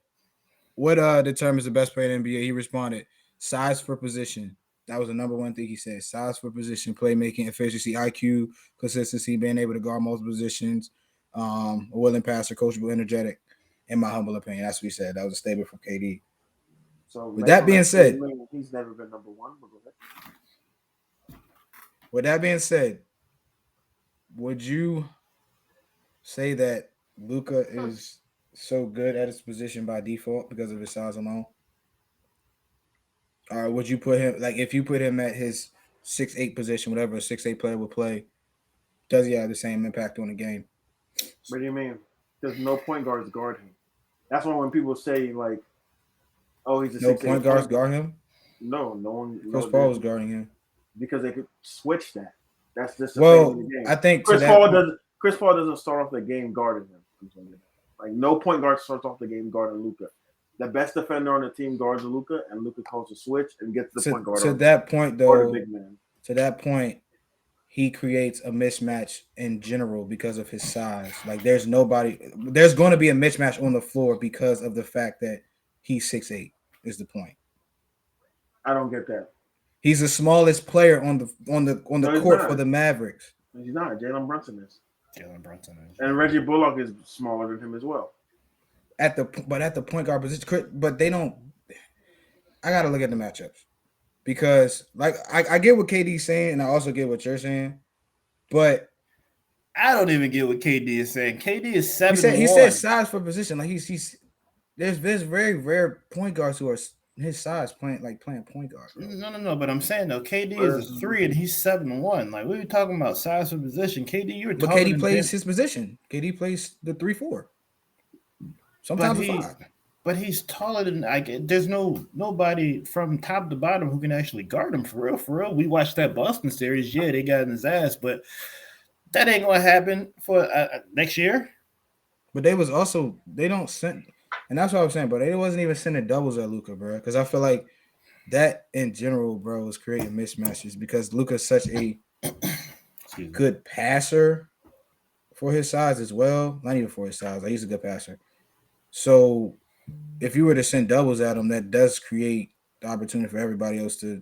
determines the best player in the NBA? He responded, size for position. That was the number one thing he said. Size for position, playmaking, efficiency, IQ, consistency, being able to guard multiple positions, a willing passer, coachable, energetic. In my humble opinion, that's what he said. That was a statement from KD. So With that being said, he's never been number one. But go ahead. with that being said, would you say that Luka is so good at his position by default because of his size alone? Or would you put him like if you put him at his 6'8" position, whatever a 6'8" player would play, does he have the same impact on the game? What do you mean? There's no point guards guard him. That's why when people say like, "Oh, he's a No 6'8" point guards guard him. No one. Chris Paul was guarding him because they could switch that. That's just the well. thing in the game. I think Chris Paul doesn't start off the game guarding him. Like no point guard starts off the game guarding Luka. The best defender on the team guards Luka, and Luka calls a switch and gets the point guard. To that point, though, big man. To that point, he creates a mismatch in general because of his size. Like there's going to be a mismatch on the floor because of the fact that he's 6'8" is the point. I don't get that. He's the smallest player on the court for the Mavericks. He's not. Jalen Brunson is. And Reggie Bullock is smaller than him as well. At the point guard position, but they don't. I gotta look at the matchups because, like, I get what KD's saying, and I also get what you're saying, but I don't even get what KD is saying. KD is 7'1". He said size for position. Like he's there's very rare point guards who are his size playing point guard. Bro. No. But I'm saying though, KD is a 3 and he's 7'1". Like what are you talking about? Size for position. KD, but KD plays his position. KD plays the 3-4. Sometimes a 5. But he's taller than there's nobody from top to bottom who can actually guard him for real. We watched that Boston series. Yeah, they got in his ass, but that ain't gonna happen for next year. But they don't send, and that's what I was saying. But they wasn't even sending doubles at Luka, bro. Because I feel like that in general, bro, is creating mismatches because Luka's such a good passer for his size as well. Not even for his size. Like, he's a good passer. So if you were to send doubles at him, that does create the opportunity for everybody else to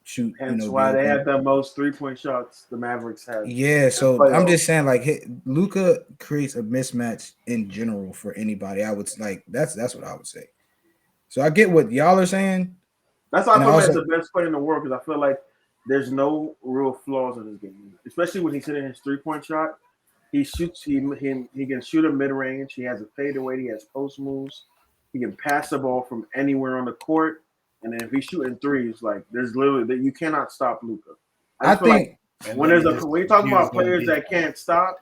shoot. Hence why they had the most 3-point shots the Mavericks had. Yeah, so I'm just saying, like, Luka creates a mismatch in general for anybody. I would like that's what I would say. So I get what y'all are saying. That's why I feel like the best player in the world because I feel like there's no real flaws in his game, especially when he's hitting his 3-point shot. He shoots. He can shoot a mid range. He has a fadeaway. He has post moves. He can pass the ball from anywhere on the court. And then if he's shooting threes, like there's literally that you cannot stop Luka. I think like when you talk about players that can't stop.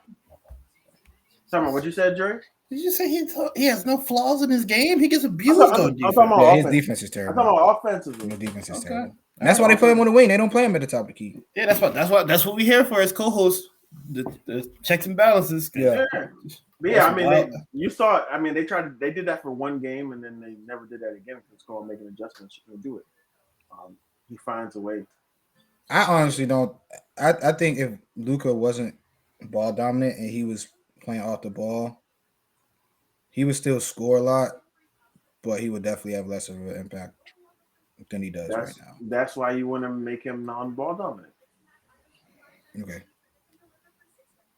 Tell me what you said, Dre. Did you say he has no flaws in his game? He gets abused on defense. His defense is terrible. I'm talking about offensively. His defense is terrible. And that's why they play him on the wing. They don't play him at the top of the key. Yeah, that's what we here for as co-hosts. The checks and balances. Yeah. Yeah, I mean, you saw. I mean, they did that for one game, and then they never did that again. It's called making adjustments. You can do it. He finds a way. I honestly don't. I think if Luka wasn't ball dominant and he was playing off the ball, he would still score a lot, but he would definitely have less of an impact than he does right now. That's why you want to make him non-ball dominant. Okay.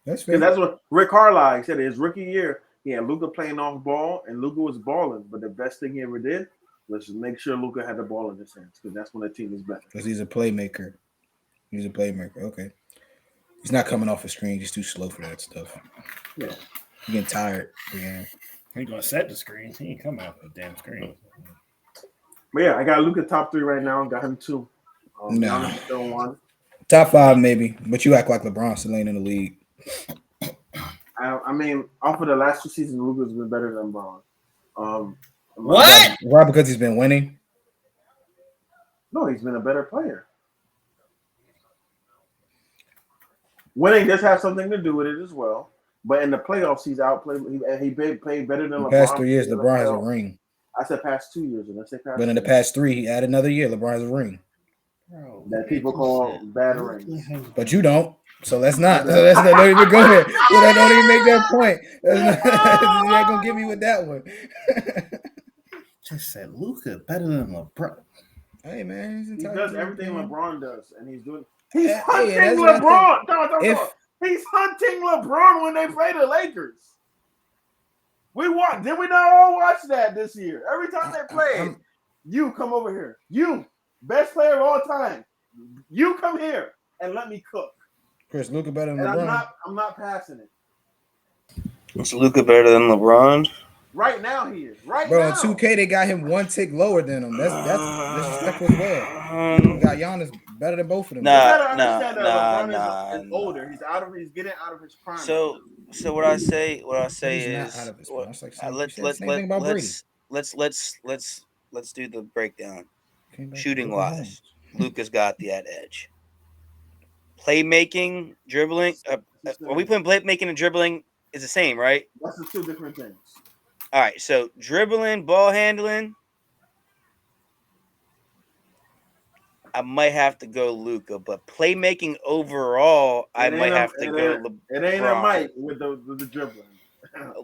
That's fair. That's what Rick Carlisle said. His rookie year, he had Luka playing off ball, and Luka was balling. But the best thing he ever did was make sure Luka had the ball in his hands because that's when the team is better. Because he's a playmaker. Okay. He's not coming off a screen. He's too slow for that stuff. Yeah. He's getting tired. Yeah. He gonna set the screen. He ain't coming off the damn screen. But yeah, I got Luka top 3 right now. Got him 2. No. Still 1. Top 5 maybe, but you act like LeBron still ain't in the league. I mean, off of the last 2 seasons, Luka's been better than Braun. What? Why? Because he's been winning? No, he's been a better player. Winning does have something to do with it as well. But in the playoffs, he's outplayed. He played better than LeBron. The past 3 years, LeBron has a ring. I said past 2 years, and I said past. But in the past 3, he added another year. LeBron has a ring. That people call bad rings. But you don't. So let's not. Let's not. Don't even go there. So that don't even make that point. That's not, you're not gonna get me with that one. Just said Luka better than LeBron. Hey man, he's He entitled does to everything opinion. LeBron does, and he's doing. He's Hey, hunting that's what I LeBron. Come If- on. He's hunting LeBron when they play the Lakers. We watch. Did we not all watch that this year? Every time they played, you come over here. You, best player of all time. You come here and let me cook. Chris, Luka better than And LeBron. I'm not passing it. Is Luka better than LeBron? Right now he is. Right Bro, now. on 2K they got him one tick lower than him. That's disrespectful as well. Got Giannis better than both of them. You gotta understand that LeBron nah. is older. He's getting out of his prime. So what I say He's is not out of his prime. It's like same, let's same thing about Brady. let's do the breakdown. Came back Shooting to wise, Luka's got the edge. Playmaking, dribbling. Are we playing playmaking and dribbling is the same, right? That's the two different things. All right. So dribbling, ball handling. I might have to go Luka, but playmaking overall, I might have to go LeBron. It ain't a mic with the dribbling.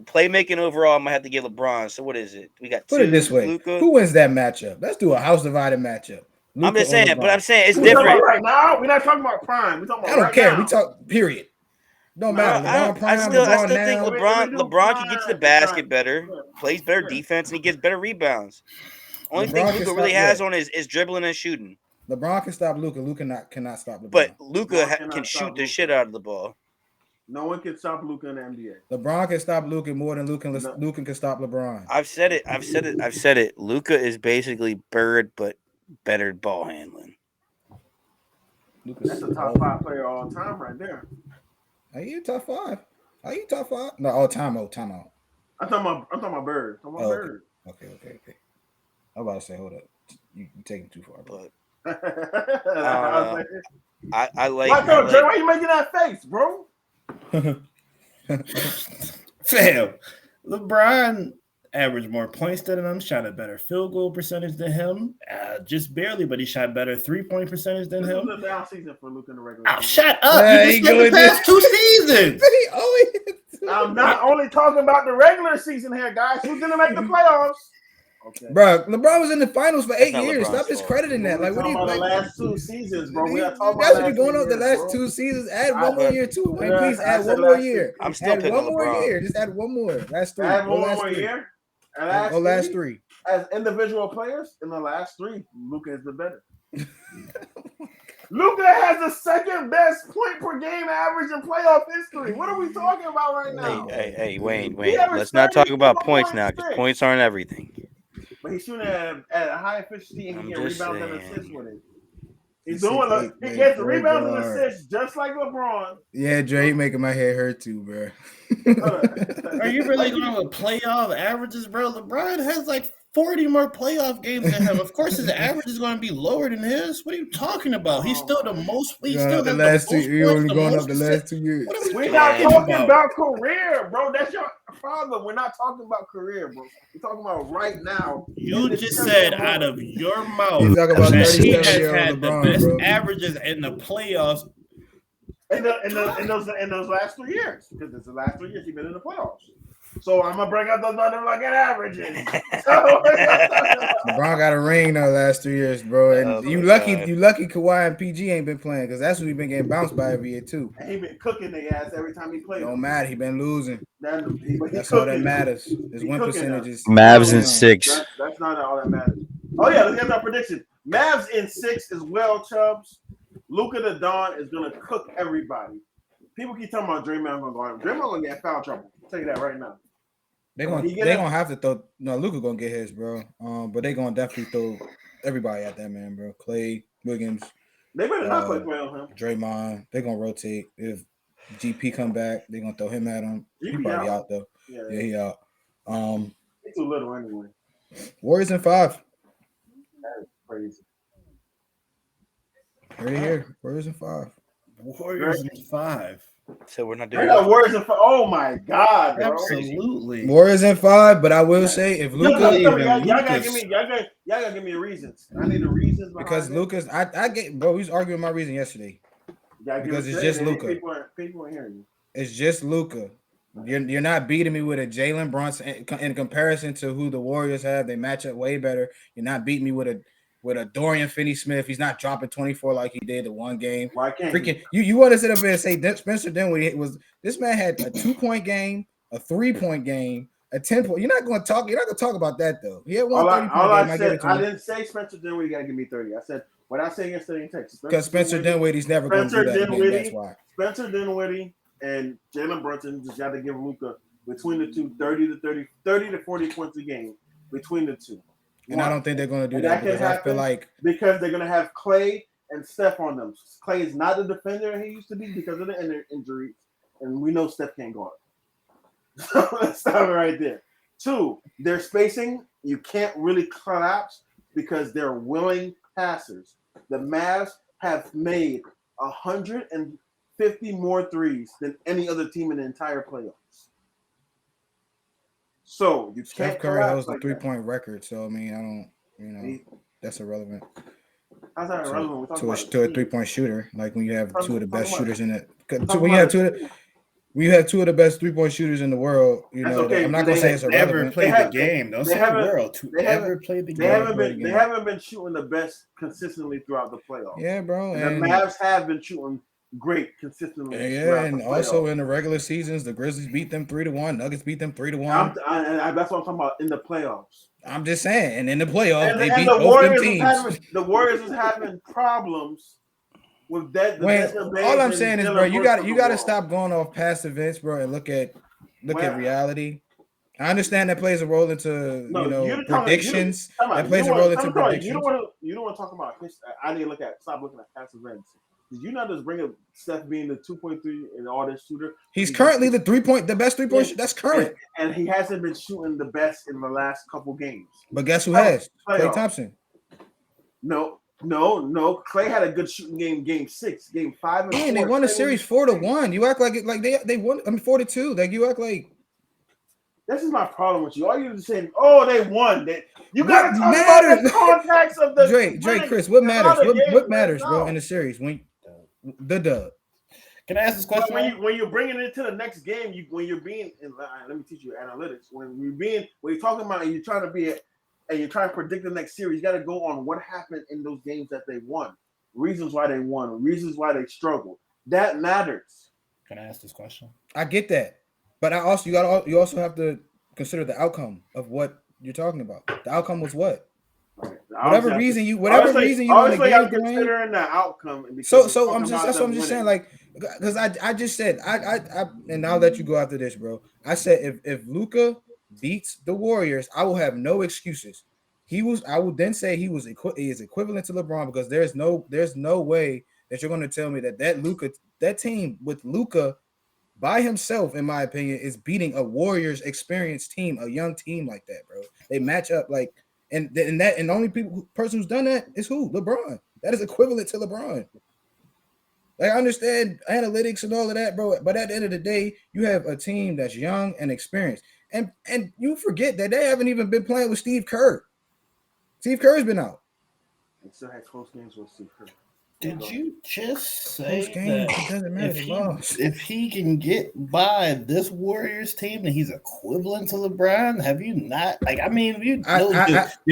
Playmaking overall, I might have to get LeBron. So what is it? We got Put it this way: Luka. who wins that matchup? Let's do a house divided matchup. Luka I'm just or saying, LeBron. but I'm saying it's We're talking different. about right now. We're not talking about prime. We're talking about I don't right care. now. We talk. Period. Don't matter. LeBron prime. I LeBron still now. think LeBron can get to the basket better, plays better defense, and he gets better rebounds. Only LeBron thing can Luka stop- really has yeah. on is dribbling and shooting. LeBron can stop Luka. Luka cannot stop LeBron. But Luka LeBron cannot can stop shoot the Luka. shit out of the ball. No one can stop Luka in the NBA. LeBron can stop Luka more than Luka can stop LeBron. I've said it. Luka is basically Bird, but better ball handling. That's a top 5 player all time right there. Are you top 5? Are you top 5? No, all time out. Time out. I'm talking about Bird. I'm talking about Bird. Okay. I'm about to say, hold up. You taking too far, bro. But I like. Jay, why you making that face, bro? Fam, LeBron averaged more points than him, shot a better field goal percentage than him, just barely, but he shot better 3-point percentage than him. This is a down season for Luka in the regular season. Shut up! You just said the past 2 seasons. I'm not only talking about the regular season here, guys. Who's gonna make the playoffs? Okay. Bro, LeBron was in the finals for 8 years. LeBron's Stop discrediting that. Like, what do you about like? the last 2 seasons, bro? We are talking That's about what you're going last up the 2 last years, 2 seasons. Add one more year too. Yeah, Like, please I add said one more last year. I'm still Add picking one more LeBron. year. Just add one more. Last 3. Add one last more 3. year. Last 3. As individual players in the last 3, Luka is the better. Luka has the second best point per game average in playoff history. What are we talking about right now? Hey, Wayne. averaged Let's not talk about points 34.6. now, because points aren't everything. But he's shooting at a high efficiency and he I'm gets just rebounds and saying. assists with it. He's He's doing 6'8", he man, gets point rebounds and guard. assists just like LeBron. Yeah, Dre, you making my head hurt too, bro. Are you really going with playoff averages, bro? LeBron has like 40 more playoff games than him. Of course, his average is going to be lower than his. What are you talking about? He's still the most. He still has the most You're only going up the points, last 2 years. What are we We're not talking talking about? about career, bro. That's your problem. We're not talking about career, bro. We're talking about right now. You just said out of your mouth You talking about that he 37 has year old had the LeBron, best bro. averages in the playoffs. In those last 3 years, because it's the last 3 years he's been in the playoffs. So I'm gonna bring up those motherfucking averages. LeBron got a ring though last 2 years, bro. And Oh, you my lucky God. Kawhi and PG ain't been playing because that's when he been getting bounced by every year too. And he been cooking their ass every time he played. Don't matter, he been losing. But he That's all that cooking them. matters. His He win cooking them. percentages. Mavs in 6. That's not all that matters. Oh yeah, let's get our prediction. Mavs in 6 as well, Chubbs. Luka the Don is gonna cook everybody. People keep talking about Draymond gonna go out. Draymond gonna get foul trouble. I'll tell you that right now. They gonna have to throw. No, Luka gonna get his, bro. But they gonna definitely throw everybody at that man, bro. Clay, Wiggins, They better not play on him. Draymond. They gonna rotate. If GP come back, they gonna throw him at him. He GP probably out. out though. Yeah, Yeah, he out. he's too little anyway. Warriors in 5. That is crazy. Right here. Warriors in 5. Warriors in 5. So we're not I doing got Warriors in 5. Oh my god, bro. Absolutely. Warriors in 5, but I will say if Y'all Luka gotta give me a reason. I need the reasons because behind it. Lucas, I get bro. We was arguing my reason yesterday. You gotta give Because it it's to just him, man. Luka. People ain't hearing you. It's just Luka. You're not beating me with a Jalen Brunson in comparison to who the Warriors have. They match up way better. You're not beating me with a Dorian Finney-Smith. He's not dropping 24 like he did the one game. Why can't Freaking you want to sit up there and say that Spencer Dinwiddie was this man had a 2-point game, a 3-point game, a 10-point. You're not going to talk about that though. He had one 30-point game. I give it to I him. didn't say Spencer Dinwiddie gotta give me 30. I said what I say yesterday in Texas. Because Spencer Dinwiddie's never going to do that again. That's why. Spencer Dinwiddie and Jalen Brunson just got to give Luka between the two 30 to 40 points a game between the two. And I don't think they're going to do that because I feel like because they're going to have Clay and Steph on them. Clay is not the defender he used to be because of the injuries, and we know Steph can't guard. So let's stop it right there. 2, their spacing you can't really collapse because they're willing passers. The Mavs have made 150 more threes than any other team in the entire playoffs. So you can't. Steph Curry holds the 3-point record. So I mean, I don't, that's irrelevant. How's that irrelevant? To a 3-point shooter, like when you have two of the best shooters in it. When you have two of the best 3-point shooters in the world, okay. I'm not gonna say it's irrelevant. Ever played the game? Don't say the world. They haven't played the game. They haven't been shooting the best consistently throughout the playoffs. Yeah, bro. And the Mavs have been shooting great consistently. Yeah, and also in the regular seasons, the Grizzlies beat them 3-1. Nuggets beat them 3-1. That's what I'm talking about in the playoffs. I'm just saying, and in the playoffs, they beat the both them teams. The Warriors is having problems with that. All I'm saying is, bro, you got to stop going off past events, bro, and look at reality. I understand that plays a role into predictions. That plays a role into predictions. You don't want to talk about history. I need to stop looking at past events. Did you not just bring up Steph being the 2.3 and all this shooter? He's currently the best 3-point shooter. That's current. And he hasn't been shooting the best in the last couple games. But guess who has? Klay Thompson. No. Clay had a good shooting game 6, game 5, and 4. They won the series 4-1. You act like it, like they won. I mean 4-2. Like you act like. This is my problem with you. All you're just saying, oh, they won. You got to talk matters? About the context of the Drake, Chris. What matters? What matters, bro? In the series when the dub. Can I ask this question? When you're bringing it to the next game, when you're being, let me teach you analytics. When you're talking about, and you're trying to predict the next series, you got to go on what happened in those games that they won, reasons why they won, reasons why they struggled. That matters. Can I ask this question? I get that, but you also have to consider the outcome of what you're talking about. The outcome was what? Right. Whatever reason you want to give considering the outcome. So I'm just saying, like, because I just said I and I'll let you go after this, bro. I said if Luka beats the Warriors, I will have no excuses. I would then say he is equivalent to LeBron because there's no way that you're going to tell me that team with Luka by himself, in my opinion, is beating a Warriors experienced team, a young team like that, bro. They match up like. And the only person who's done that is who? LeBron. That is equivalent to LeBron. Like I understand analytics and all of that, bro. But at the end of the day, you have a team that's young and experienced, and you forget that they haven't even been playing with Steve Kerr. Steve Kerr's been out. They still had close games with Steve Kerr. Did you just say that it doesn't matter if he can get by this Warriors team and he's equivalent to LeBron? Have you not? Like, I mean, you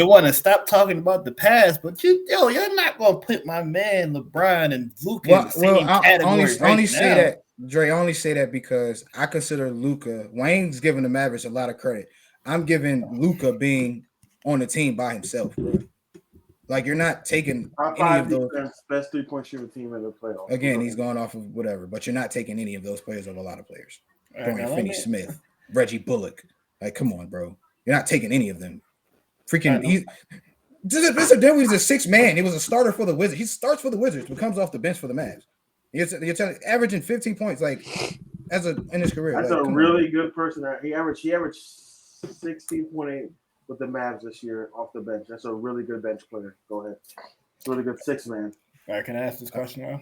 want to stop talking about the past, but you're not going to put my man LeBron and Luka in the same category. I only say that, Dre. I only say that because I consider Luka. Wayne's giving the Mavericks a lot of credit. I'm giving Luka being on the team by himself, bro. Like you're not taking any of those best 3-point shooting team in the playoffs. Again, he's going off of whatever, but you're not taking any of those players over a lot of players. Dorian Finney-Smith, Reggie Bullock. Like, come on, bro. You're not taking any of them. Freaking Mr. Dinwiddie's a 6th man. He was a starter for the Wizards. He starts for the Wizards, but comes off the bench for the Mavs. You're averaging 15 points like in his career. That's a really good person. He averaged 16.8 with the Mavs this year off the bench. That's a really good bench player. Go ahead. It's a really good 6th man. All right, can I ask this question now?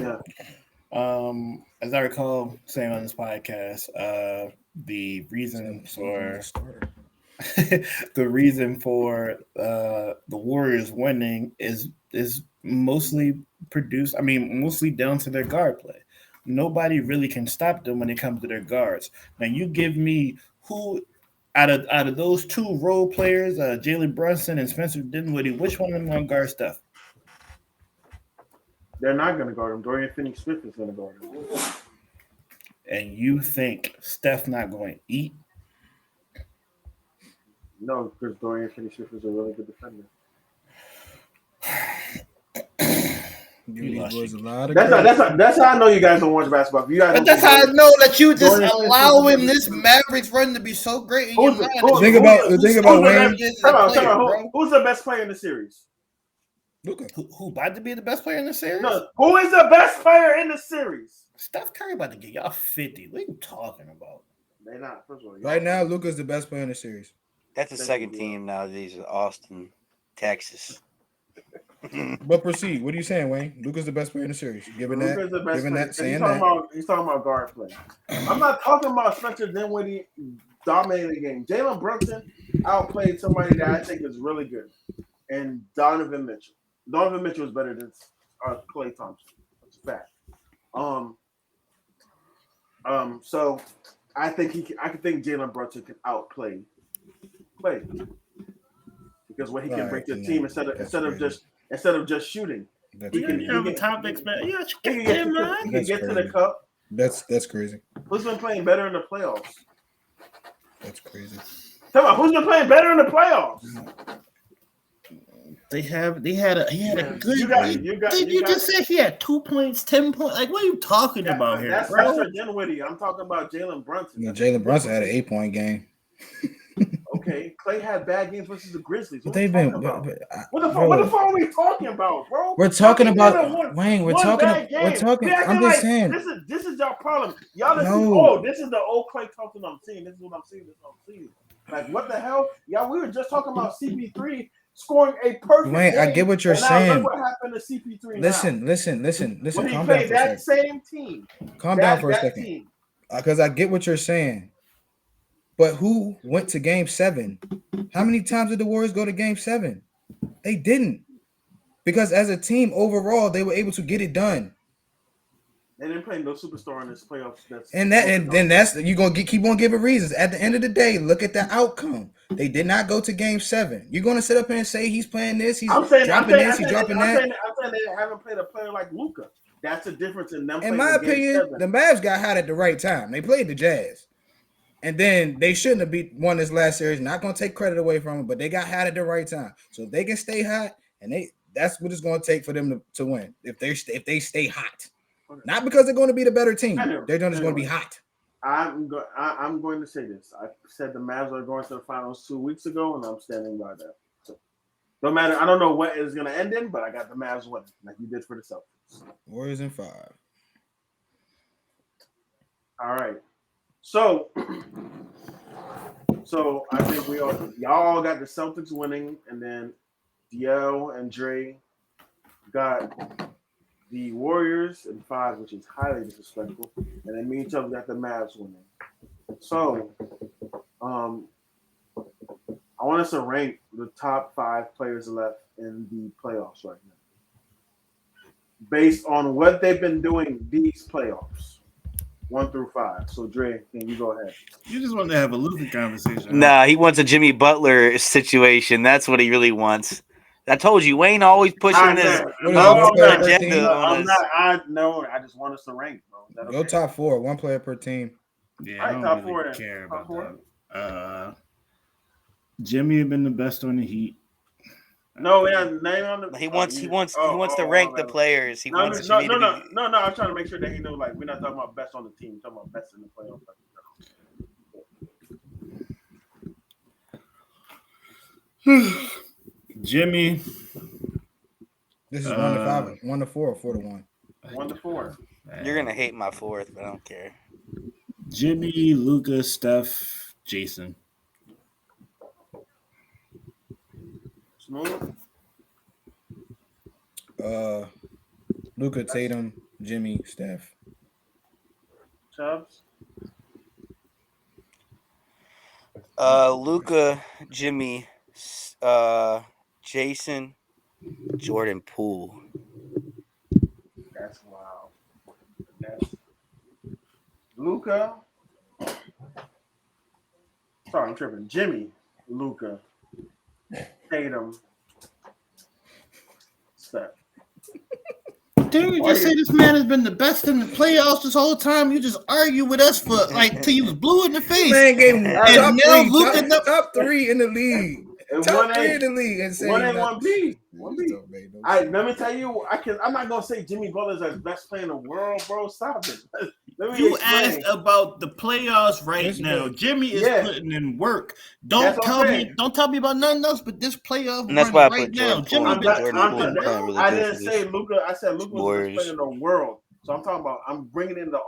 Yeah. As I recall saying on this podcast, the reason for the Warriors winning is mostly produce. I mean, mostly down to their guard play. Nobody really can stop them when it comes to their guards. Now, you give me who out of those two role players, Jalen Brunson and Spencer Dinwiddie, which one of them on guard Steph? They're not going to guard him. Dorian Finney-Smith is going to guard him. And you think Steph not going to eat? No, because Dorian Finney-Smith is a really good defender. You lost was a your- lot of That's how I know you guys don't watch basketball. If you guys But don't that's think how I Dorian- know that you just Dorian allowing Finney-Smith- this Mavericks run to be so great in your Who's the- mind. who- The thing who's about the- the thing who's about the Wayne, best- Time out. Who's the best player in the series? Luka. Who about to be the best player in the series? No, who is the best player in the series? Steph Curry about to get y'all 50. What are you talking about? They're not. First of all, Right now, Luka's the best player in the series. That's the Thank second you, team nowadays. Austin, Texas. But proceed. What are you saying, Wayne? Luka's the best player in the series. Given that, Luka's the best given player. that, saying that. He's talking about guard play. I'm not talking about Spencer Dinwiddie dominating the game. Jalen Brunson outplayed somebody that I think is really good, and Donovan Mitchell. Donovan Mitchell is better than Klay Thompson. That's a fact. So I think Jalen Brunson can outplay Klay because what he can bring to the team instead of just shooting. That's He crazy. can- You have a top expect. Yeah, He can get to the crazy. cup. That's crazy. Who's been playing better in the playoffs? That's crazy. Tell me, who's been playing better in the playoffs? He had a good. You just said he had 2 points, 10 points. Like, what are you talking about here, That's bro? Spencer Dinwiddie. I'm talking about Jalen Brunson. Jalen Brunson had an 8-point game. Okay, Klay had bad games versus the Grizzlies. But What they've you been. talking about? What What the fuck are we talking about, bro? We're talking Y'all about Wayne. We're talking. We acting I'm just saying. This is y'all problem. Y'all just see, No. this is the old Klay Thompson I'm seeing. This is what I'm seeing. This is what I'm seeing. Like, what the hell? Y'all, we were just talking about CP3 scoring a perfect Wayne, game. I get what you're and now saying. Look what happened to CP3 Listen. when he Calm down played for a that second. same team. Calm down for a that second. team. Because I get what you're saying. But who went to game 7? How many times did the Warriors go to game 7? They didn't. Because as a team overall, they were able to get it done. They didn't play no superstar in this playoffs. And then that's you're gonna keep on giving reasons. At the end of the day, look at the outcome. They did not go to game 7. You're gonna sit up here and say he's playing this, he's dropping this, he's dropping that. I'm saying they haven't played a player like Luka. That's the difference in them. In playing my in game opinion, 7. the Mavs got hot at the right time. They played the Jazz. And then they shouldn't have won this last series. Not gonna take credit away from them, but they got hot at the right time. So if they can stay hot, and that's what it's gonna take for them to win. If they stay hot. Not because they're going to be the better team. They're just going to be hot. I'm going to say this. I said the Mavs are going to the finals 2 weeks ago, and I'm standing by that. So, no matter, I don't know what it's going to end in, but I got the Mavs winning, like you did for the Celtics. Warriors in 5. All right. So I think y'all got the Celtics winning, and then DL and Dre got the Warriors in 5, which is highly disrespectful, and then me and Chubb got the Mavs winning. So, I want us to rank the top 5 players left in the playoffs right now, based on what they've been doing these playoffs, 1 through 5. So, Dre, can you go ahead? You just want to have a Luka conversation. Nah, he wants a Jimmy Butler situation. That's what he really wants. I told you, Wayne always pushing this agenda on us. I just want us to rank, bro. Go top 4, 1 player per team. Yeah, All right, I top don't really 4 care top about 4. that. Jimmy had been the best on the Heat. No, yeah, name on the. He wants to rank the players. He wants Jimmy to be. No. I'm trying to make sure that he knows. Like, we're not talking about best on the team. We're talking about best in the playoffs. Jimmy. This is 1 to 5, 1 to 4, or 4 to 1. 1 to 4. You're gonna hate my 4th, but I don't care. Jimmy, Luka, Steph, Jason. Smooth. Luka, Tatum, Jimmy, Steph. Chubbs. Luka, Jimmy, Jason, Jordan Poole. Luka. Sorry, I'm tripping. Jimmy, Luka, Tatum, Steph. Didn't you Why just say you- this man has been the best in the playoffs this whole time? You just argue with us for like till you was blue in the face. Man gave him And top now three, Luka top three in the league. And Top one three A, in the league, and say one A, he's not- one B, one B. Don't make no Let me tell you, I'm not gonna say Jimmy Butler's the best player in the world, bro. Stop it. Let me You explain. asked about the playoffs right Listen, now. man. Jimmy is Yeah. putting in work. That's Don't what I'm tell me. saying. Don't tell me about nothing else but this playoff And that's run why I right put now. Jordan Jimmy Poole. been Jordan Poole right playing now. really I good didn't for say this. Luka. I said Luka was the best Warriors. player in the world. So I'm talking about. I'm bringing in the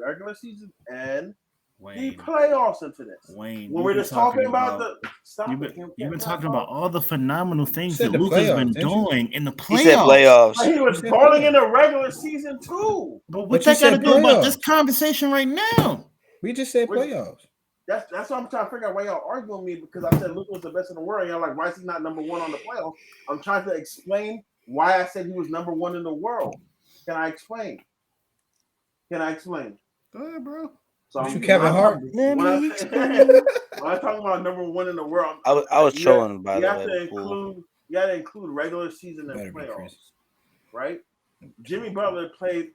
regular season and the Wayne, playoffs into this. Wayne, When we're just talking about the stop. You've it. been talking about all the phenomenal things said that the Luka's playoffs, been didn't you? doing in the playoffs. He said playoffs. But he was You said balling in playoffs. the regular season too. But But what you that got to said do about this playoffs. conversation right now? We just said Which- playoffs. That's what I'm trying to figure out why y'all arguing with me because I said Luka was the best in the world. And y'all like, why is he not number one on the playoffs? I'm trying to explain why I said he was number one in the world. Can I explain? Go ahead, bro. So You Kevin Hart? When Let I'm me explain. talking about number one in the world, I was you trolling, by you the have way. to with Poole. include you got to include regular season and Better be playoffs, Khris. right? Jimmy Butler played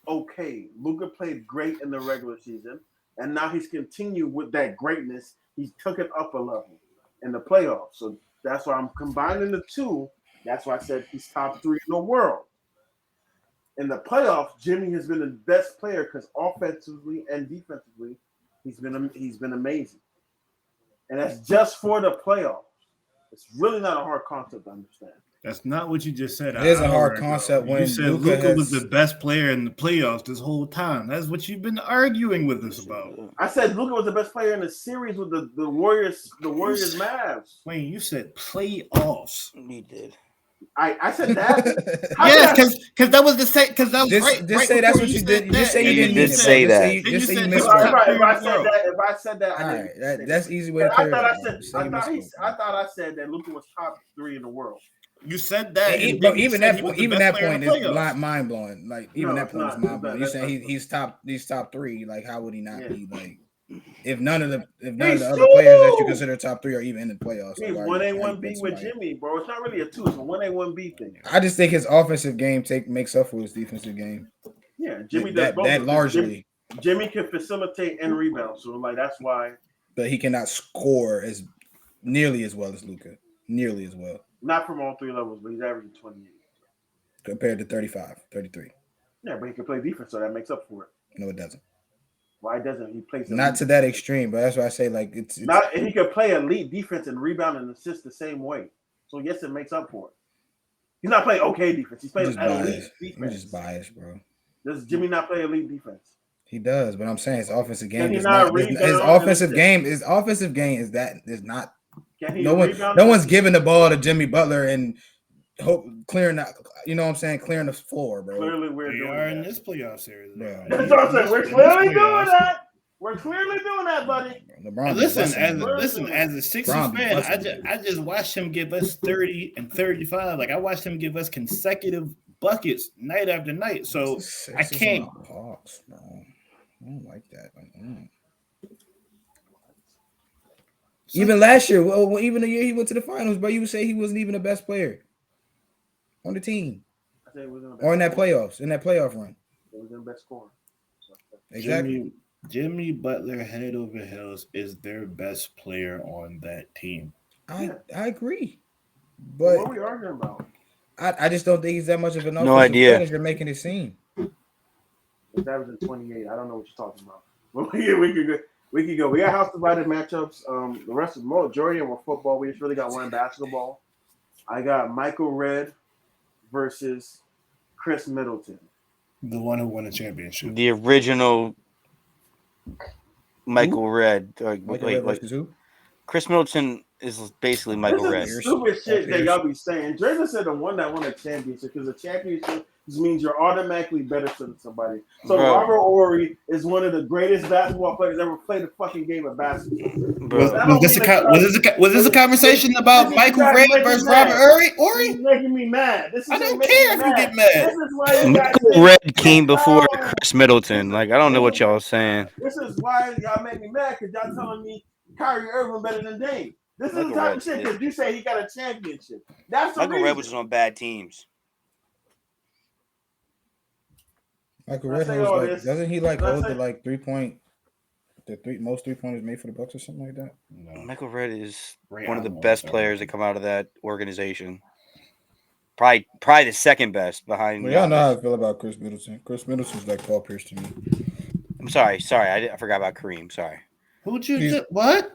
okay. Luka played great in the regular season, and now he's continued with that greatness. He took it up a level in the playoffs. So that's why I'm combining the two. That's why I said he's top three in the world. In the playoffs, Jimmy has been the best player because offensively and defensively, he's been amazing. And that's just for the playoffs. It's really not a hard concept to understand. That's not what you just said. It is a hard hour ago. concept when you said Luka was has- the best player in the playoffs this whole time. That's what you've been arguing with us about. I said Luka was the best player in the series with the Warriors, Mavs. Wayne, you said playoffs. He did. I said that. Yes, because that was the same. Because that was Just say that's what you did. Just say you You didn't did mean it. say bro. that. Just say you Then you missed said- it. If I said that, All I right, didn't. that's easy way to I clear it thought up. I said. Say you missed it. I thought I said that Luka was top three in the world. You said that. And and bro, then you even said that he was the even best that player in point the is playoffs. mind blowing. Like even No, that it's point is not. mind blowing. You That's saying not- he's top three. Like how would he not Yeah. be? Like if none of the He's other players that you two! consider top three are even in the playoffs. He's Like, why one A, you one B put with somebody- Jimmy, bro. It's not really a two. It's a 1A, 1B thing. I just think his offensive game makes up for his defensive game. Yeah, Jimmy does that both. that largely, Jimmy can facilitate and rebound, so like that's why. but he cannot score as nearly as well as Luka. Nearly as well Not from all three levels, but he's averaging 28. compared to 35, 33. Yeah, but he can play defense, so that makes up for it. No, it doesn't. Why doesn't he play? Not to that extreme, but that's why I say like it's Not he could play elite defense and rebound and assist the same way. So yes, it makes up for it. He's not playing okay defense. He's playing just elite biased. defense. You're just biased, bro. Does Jimmy not play elite defense? He does, but I'm saying his offensive game he is not not. rebound His and offensive assist? game is not. Can he No rebound? one's giving the ball to Jimmy Butler and clearing that. You know what I'm saying? Clearing the floor, bro. Clearly, we're They doing are in that. this playoff series. Bro. That's what I'm saying. We're clearly doing that. We're clearly doing that, buddy. LeBron And just listen, busting him. as a Sixers Bron be fan, busting I just watched him give us 30 and 35. Like I watched him give us consecutive buckets night after night. So I can't. Hawks, bro. I don't like that. Even last year, well, even the year he went to the finals, bro, you would say he wasn't even the best player on the team I said we're gonna or in that playoff run. It was in best score. Exactly. Jimmy Butler, head over heels, is their best player on that team. I agree, What but are we arguing about? I just don't think he's that much of an No offensive idea. threat as you're making it seem. It's averaging 28. I don't know what you're talking about. But we could go. We got house divided matchups. The rest of the majority of them were football. We just really got one basketball. I got Michael Redd versus Khris Middleton. The one who won a championship. The original Michael Redd. Michael Redd versus who? Chris Middleton is basically Michael Redd. This is stupid shit that y'all be saying. Draymond said the one that won a championship because the championship This means you're automatically better than somebody. So Bro. Robert Horry is one of the greatest basketball players ever played a fucking game of basketball. Bro. Was this a conversation about Michael Redd versus Robert This Horry? is making me mad. I don't care if you get mad. This is why you guys Michael Redd came before Khris Middleton. Like, I don't know what y'all saying. This is why y'all make me mad because y'all telling me Kyrie Irving better than Dame. This is the type of shit because you say he got a championship. That's the Michael reason. Redd was just on bad teams. Michael Redd doesn't he hold the 3-point, most 3-pointers made for the Bucks or something like that? No. Michael Redd is one of the best players that come out of that organization. Probably the second best behind. Well, y'all know how I feel about Khris Middleton. Khris Middleton's like Paul Pierce to me. I'm sorry. I forgot about Kareem. Sorry. What?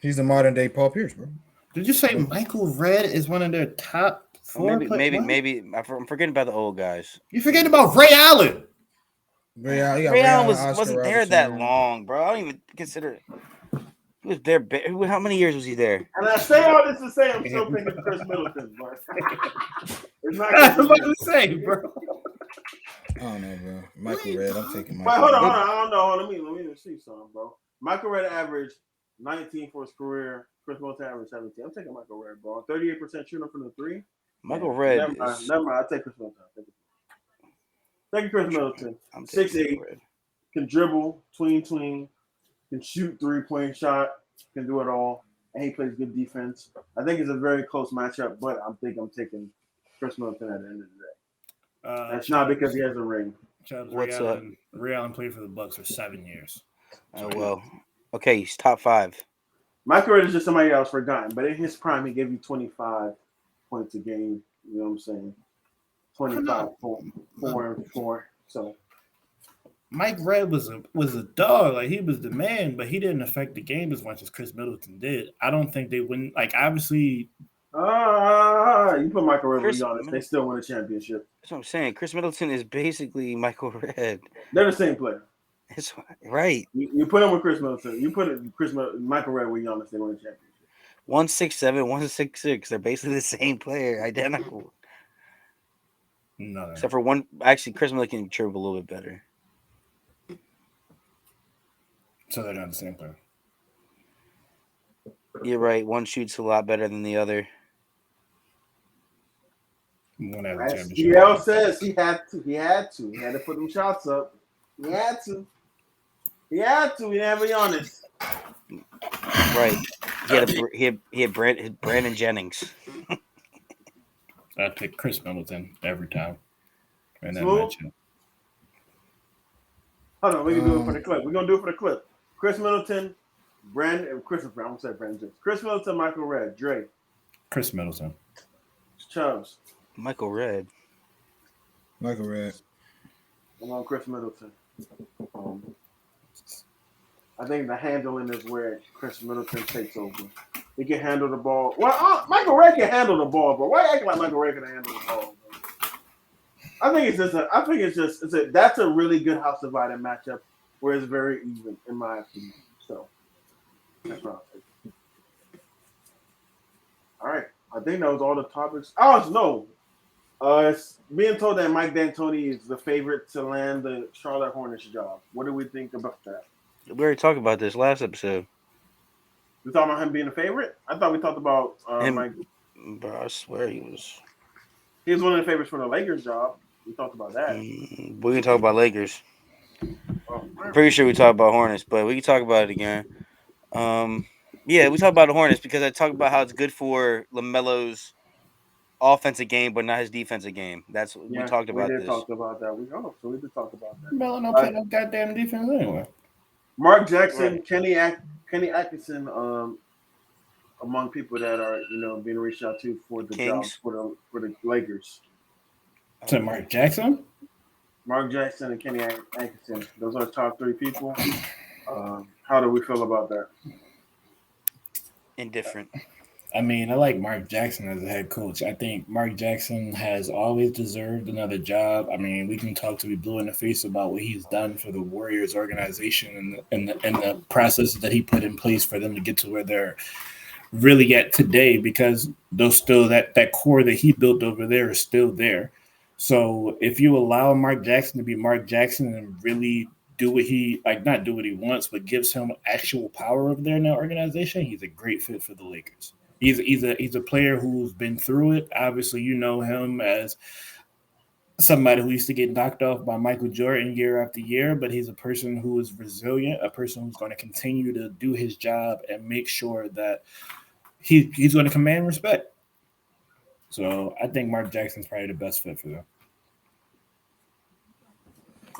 He's the modern day Paul Pierce, bro. Did you say Michael Redd is one of their top 4 players? Maybe I'm forgetting about the old guys. You forgetting about Ray Allen? Ray Allen wasn't there that long, bro. I don't even consider it. He was there. How many years was he there? And I say all this to say I'm still picking Khris Middleton, bro. It's not. I was about to say, bro. I don't know, bro. Michael Redd, I'm taking Michael. Wait, hold on. Redd. I don't know. Let me see something, bro. Michael Redd averaged 19 for his career. Khris Middleton averaged 17. I'm taking Michael Redd, bro. 38% shooting from the 3. Michael Redd. Never mind. I'll take Khris Middleton. Take Khris Middleton. I'm 6'8", can dribble, tween, can shoot 3-point shot, can do it all, and he plays good defense. I think it's a very close matchup, but I'm taking Khris Middleton at the end of the day. That's not because he has a ring. What's up? Ray Allen played for the Bucks for 7 years. Oh well. Okay, he's top 5. Michael Redd is just somebody else forgotten, but in his prime, he gave you 25 points a game. You know what I'm saying? 25, 4 and 4. So Mike Redd was a dog. Like, he was the man, but he didn't affect the game as much as Khris Middleton did. I don't think they win. Like, obviously. You put Michael Redd with Giannis, they still win a championship. That's what I'm saying. Khris Middleton is basically Michael Redd. They're the same player. That's right. You put him with Khris Middleton. You put Michael Redd with Giannis, they win a championship. 167, 166. They're basically the same player, identical. No. Except for one. Actually, Khris Middleton can dribble a little bit better. So they're not the same player. You're right. One shoots a lot better than the other. One has a As championship. DL says, he had to. He had to put them shots up. He had to. He didn't have a Giannis. Right. He had Brandon Jennings. I pick Khris Middleton every time. And that Smooth? matchup. Hold on, we can do it for the clip. We're gonna do it for the clip. Khris Middleton, Christopher. I'm gonna say Brandon Jennings. Khris Middleton, Michael Redd, Dre, Khris Middleton. Chubbs. Michael Redd. Michael Redd. I'm on Khris Middleton. I think the handling is where Khris Middleton takes over. He can handle the ball. Well, Michael Redd can handle the ball, bro. Why act like Michael Redd can handle the ball, bro? I think it's just that's a really good house divided matchup where it's very even, in my opinion. So that's what I'll take. All right. I think that was all the topics. Oh no. It's being told that Mike D'Antoni is the favorite to land the Charlotte Hornets job. What do we think about that? We already talked about this last episode. We talking about him being a favorite? I thought we talked about Mike. Bro, I swear he was. He was one of the favorites for the Lakers job. We talked about that. We can talk about Lakers. Oh, I'm pretty sure we talked about Hornets, but we can talk about it again. Yeah, we talked about the Hornets because I talked about how it's good for LaMelo's offensive game, but not his defensive game. That's we talked about. We did this. talk about that. We did talk about that. Melo don't play no goddamn defense anyway. Mark Jackson, Right. Kenny Atkinson, among people that are being reached out to for the job Kings. for the Lakers. To Mark Jackson? Mark Jackson and Kenny Atkinson. Those are the top 3 people. How do we feel about that? Indifferent. I mean, I like Mark Jackson as a head coach. I think Mark Jackson has always deserved another job. I mean, we can talk to be blue in the face about what he's done for the Warriors organization and the processes that he put in place for them to get to where they're really at today, because those still that core that he built over there is still there. So if you allow Mark Jackson to be Mark Jackson and really do what he not do what he wants, but gives him actual power over there in that organization, he's a great fit for the Lakers. He's a player who's been through it. Obviously, you know him as somebody who used to get knocked off by Michael Jordan year after year, but he's a person who is resilient, a person who's going to continue to do his job and make sure that he's going to command respect. So I think Mark Jackson's probably the best fit for them.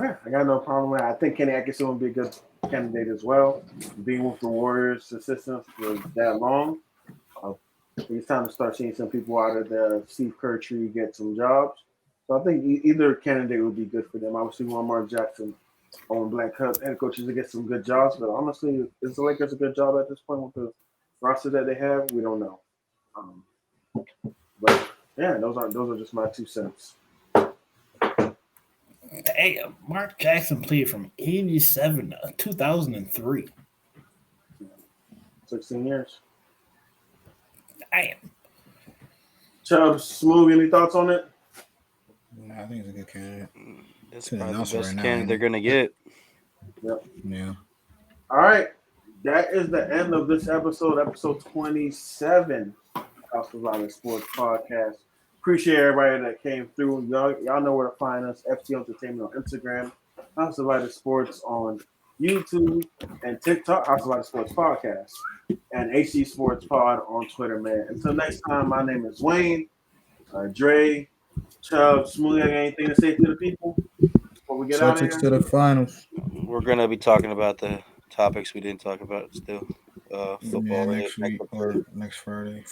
Yeah, I got no problem with it. I think Kenny Atkinson would be a good candidate as well. Being with the Warriors assistants for that long, it's time to start seeing some people out of the Steve Kerr tree get some jobs. So I think either candidate would be good for them. Obviously, we want Mark Jackson on Black head coaches to get some good jobs, but honestly, is the Lakers a good job at this point with the roster that they have? We don't know. But yeah, those are just my 2 cents. Hey, Mark Jackson played from 87 to 2003. 16 years. Damn. Chubb, Smooth, any thoughts on it? No, I think it's a good candidate. That's Couldn't probably the announce it best right now, candidate ain't they're it? gonna get. Yep. Yeah. All right. That is the end of this episode 27 House of Violence Sports Podcast. Appreciate everybody that came through. Y'all know where to find us. FT Entertainment on Instagram, House of Violence Sports on YouTube, and TikTok, House of Violence Sports Podcast, and HC Sports Pod on Twitter, man. Until next time, my name is Wayne, Dre, Chubb, Smoothie. Got anything to say to the people before we get out of Celtics here? to the finals. We're gonna be talking about the topics we didn't talk about still. Football Yeah, related next week or next Friday.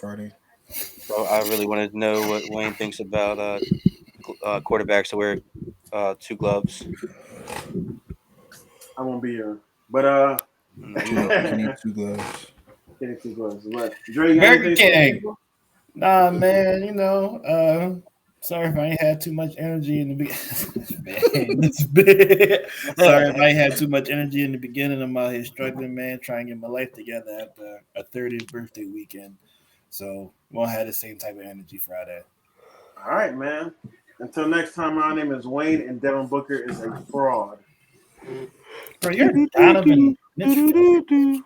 So I really wanted to know what Wayne thinks about quarterbacks that wear 2 gloves. I won't be here, but You need 2 gloves. getting 2 gloves. But Dre, you got Burger anything to say to the King. people? Nah, man, sorry if I ain't had too much energy in the beginning. Man, it's big. Sorry if I had too much energy in the beginning. I'm out here struggling, man, trying to get my life together after a 30th birthday weekend. So won't have the same type of energy Friday. All right, man. Until next time, my name is Wayne, and Devin Booker is a fraud. Bro, you're Donovan Mitchell.